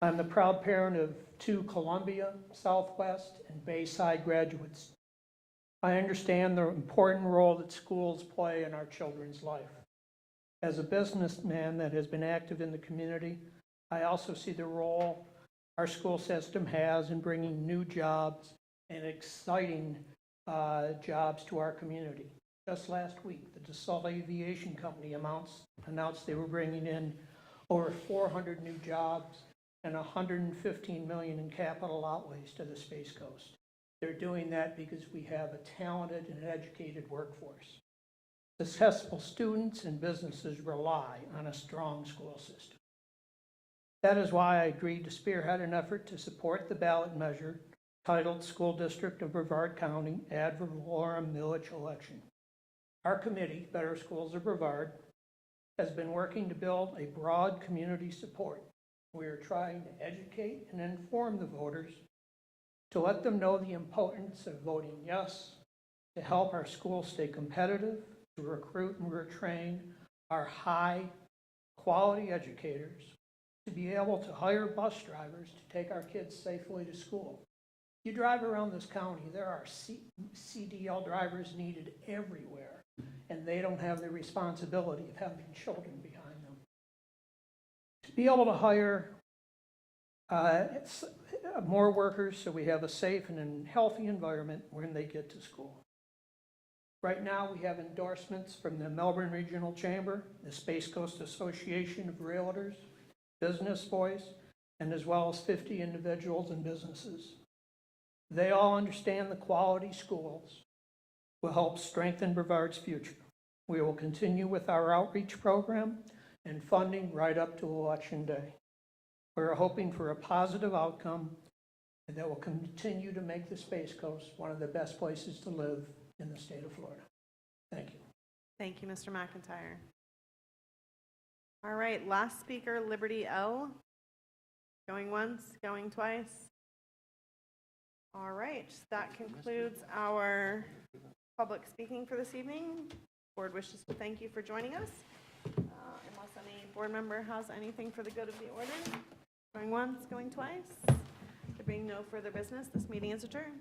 I'm the proud parent of 2 Columbia, Southwest, and Bayside graduates. I understand the important role that schools play in our children's life. As a businessman that has been active in the community, I also see the role our school system has in bringing new jobs and exciting jobs to our community. Just last week, the Dassault Aviation Company announced they were bringing in over 400 new jobs and $115 million in capital outlays to the Space Coast. They're doing that because we have a talented and educated workforce. Successful students and businesses rely on a strong school system. That is why I agreed to spearhead an effort to support the ballot measure titled School District of Brevard County Ad Valorem Millage Election. Our committee, Better Schools of Brevard, has been working to build a broad community support. We are trying to educate and inform the voters to let them know the importance of voting yes, to help our schools stay competitive, to recruit and retrain our high-quality educators, to be able to hire bus drivers to take our kids safely to school. You drive around this county, there are CDL drivers needed everywhere, and they don't have the responsibility of having children behind them. To be able to hire more workers so we have a safe and healthy environment when they get to school. Right now, we have endorsements from the Melbourne Regional Chamber, the Space Coast Association of Realtors, Business Voice, and as well as 50 individuals and businesses. They all understand the quality schools will help strengthen Brevard's future. We will continue with our outreach program and funding right up to Election Day. We're hoping for a positive outcome that will continue to make the Space Coast one of the best places to live in the state of Florida. Thank you. Thank you, Mr. McIntyre. All right, last speaker, Liberty L. Going once, going twice. All right, that concludes our public speaking for this evening. Board wishes to thank you for joining us. Unless any board member has anything for the good of the order. Going once, going twice. There being no further business, this meeting is adjourned.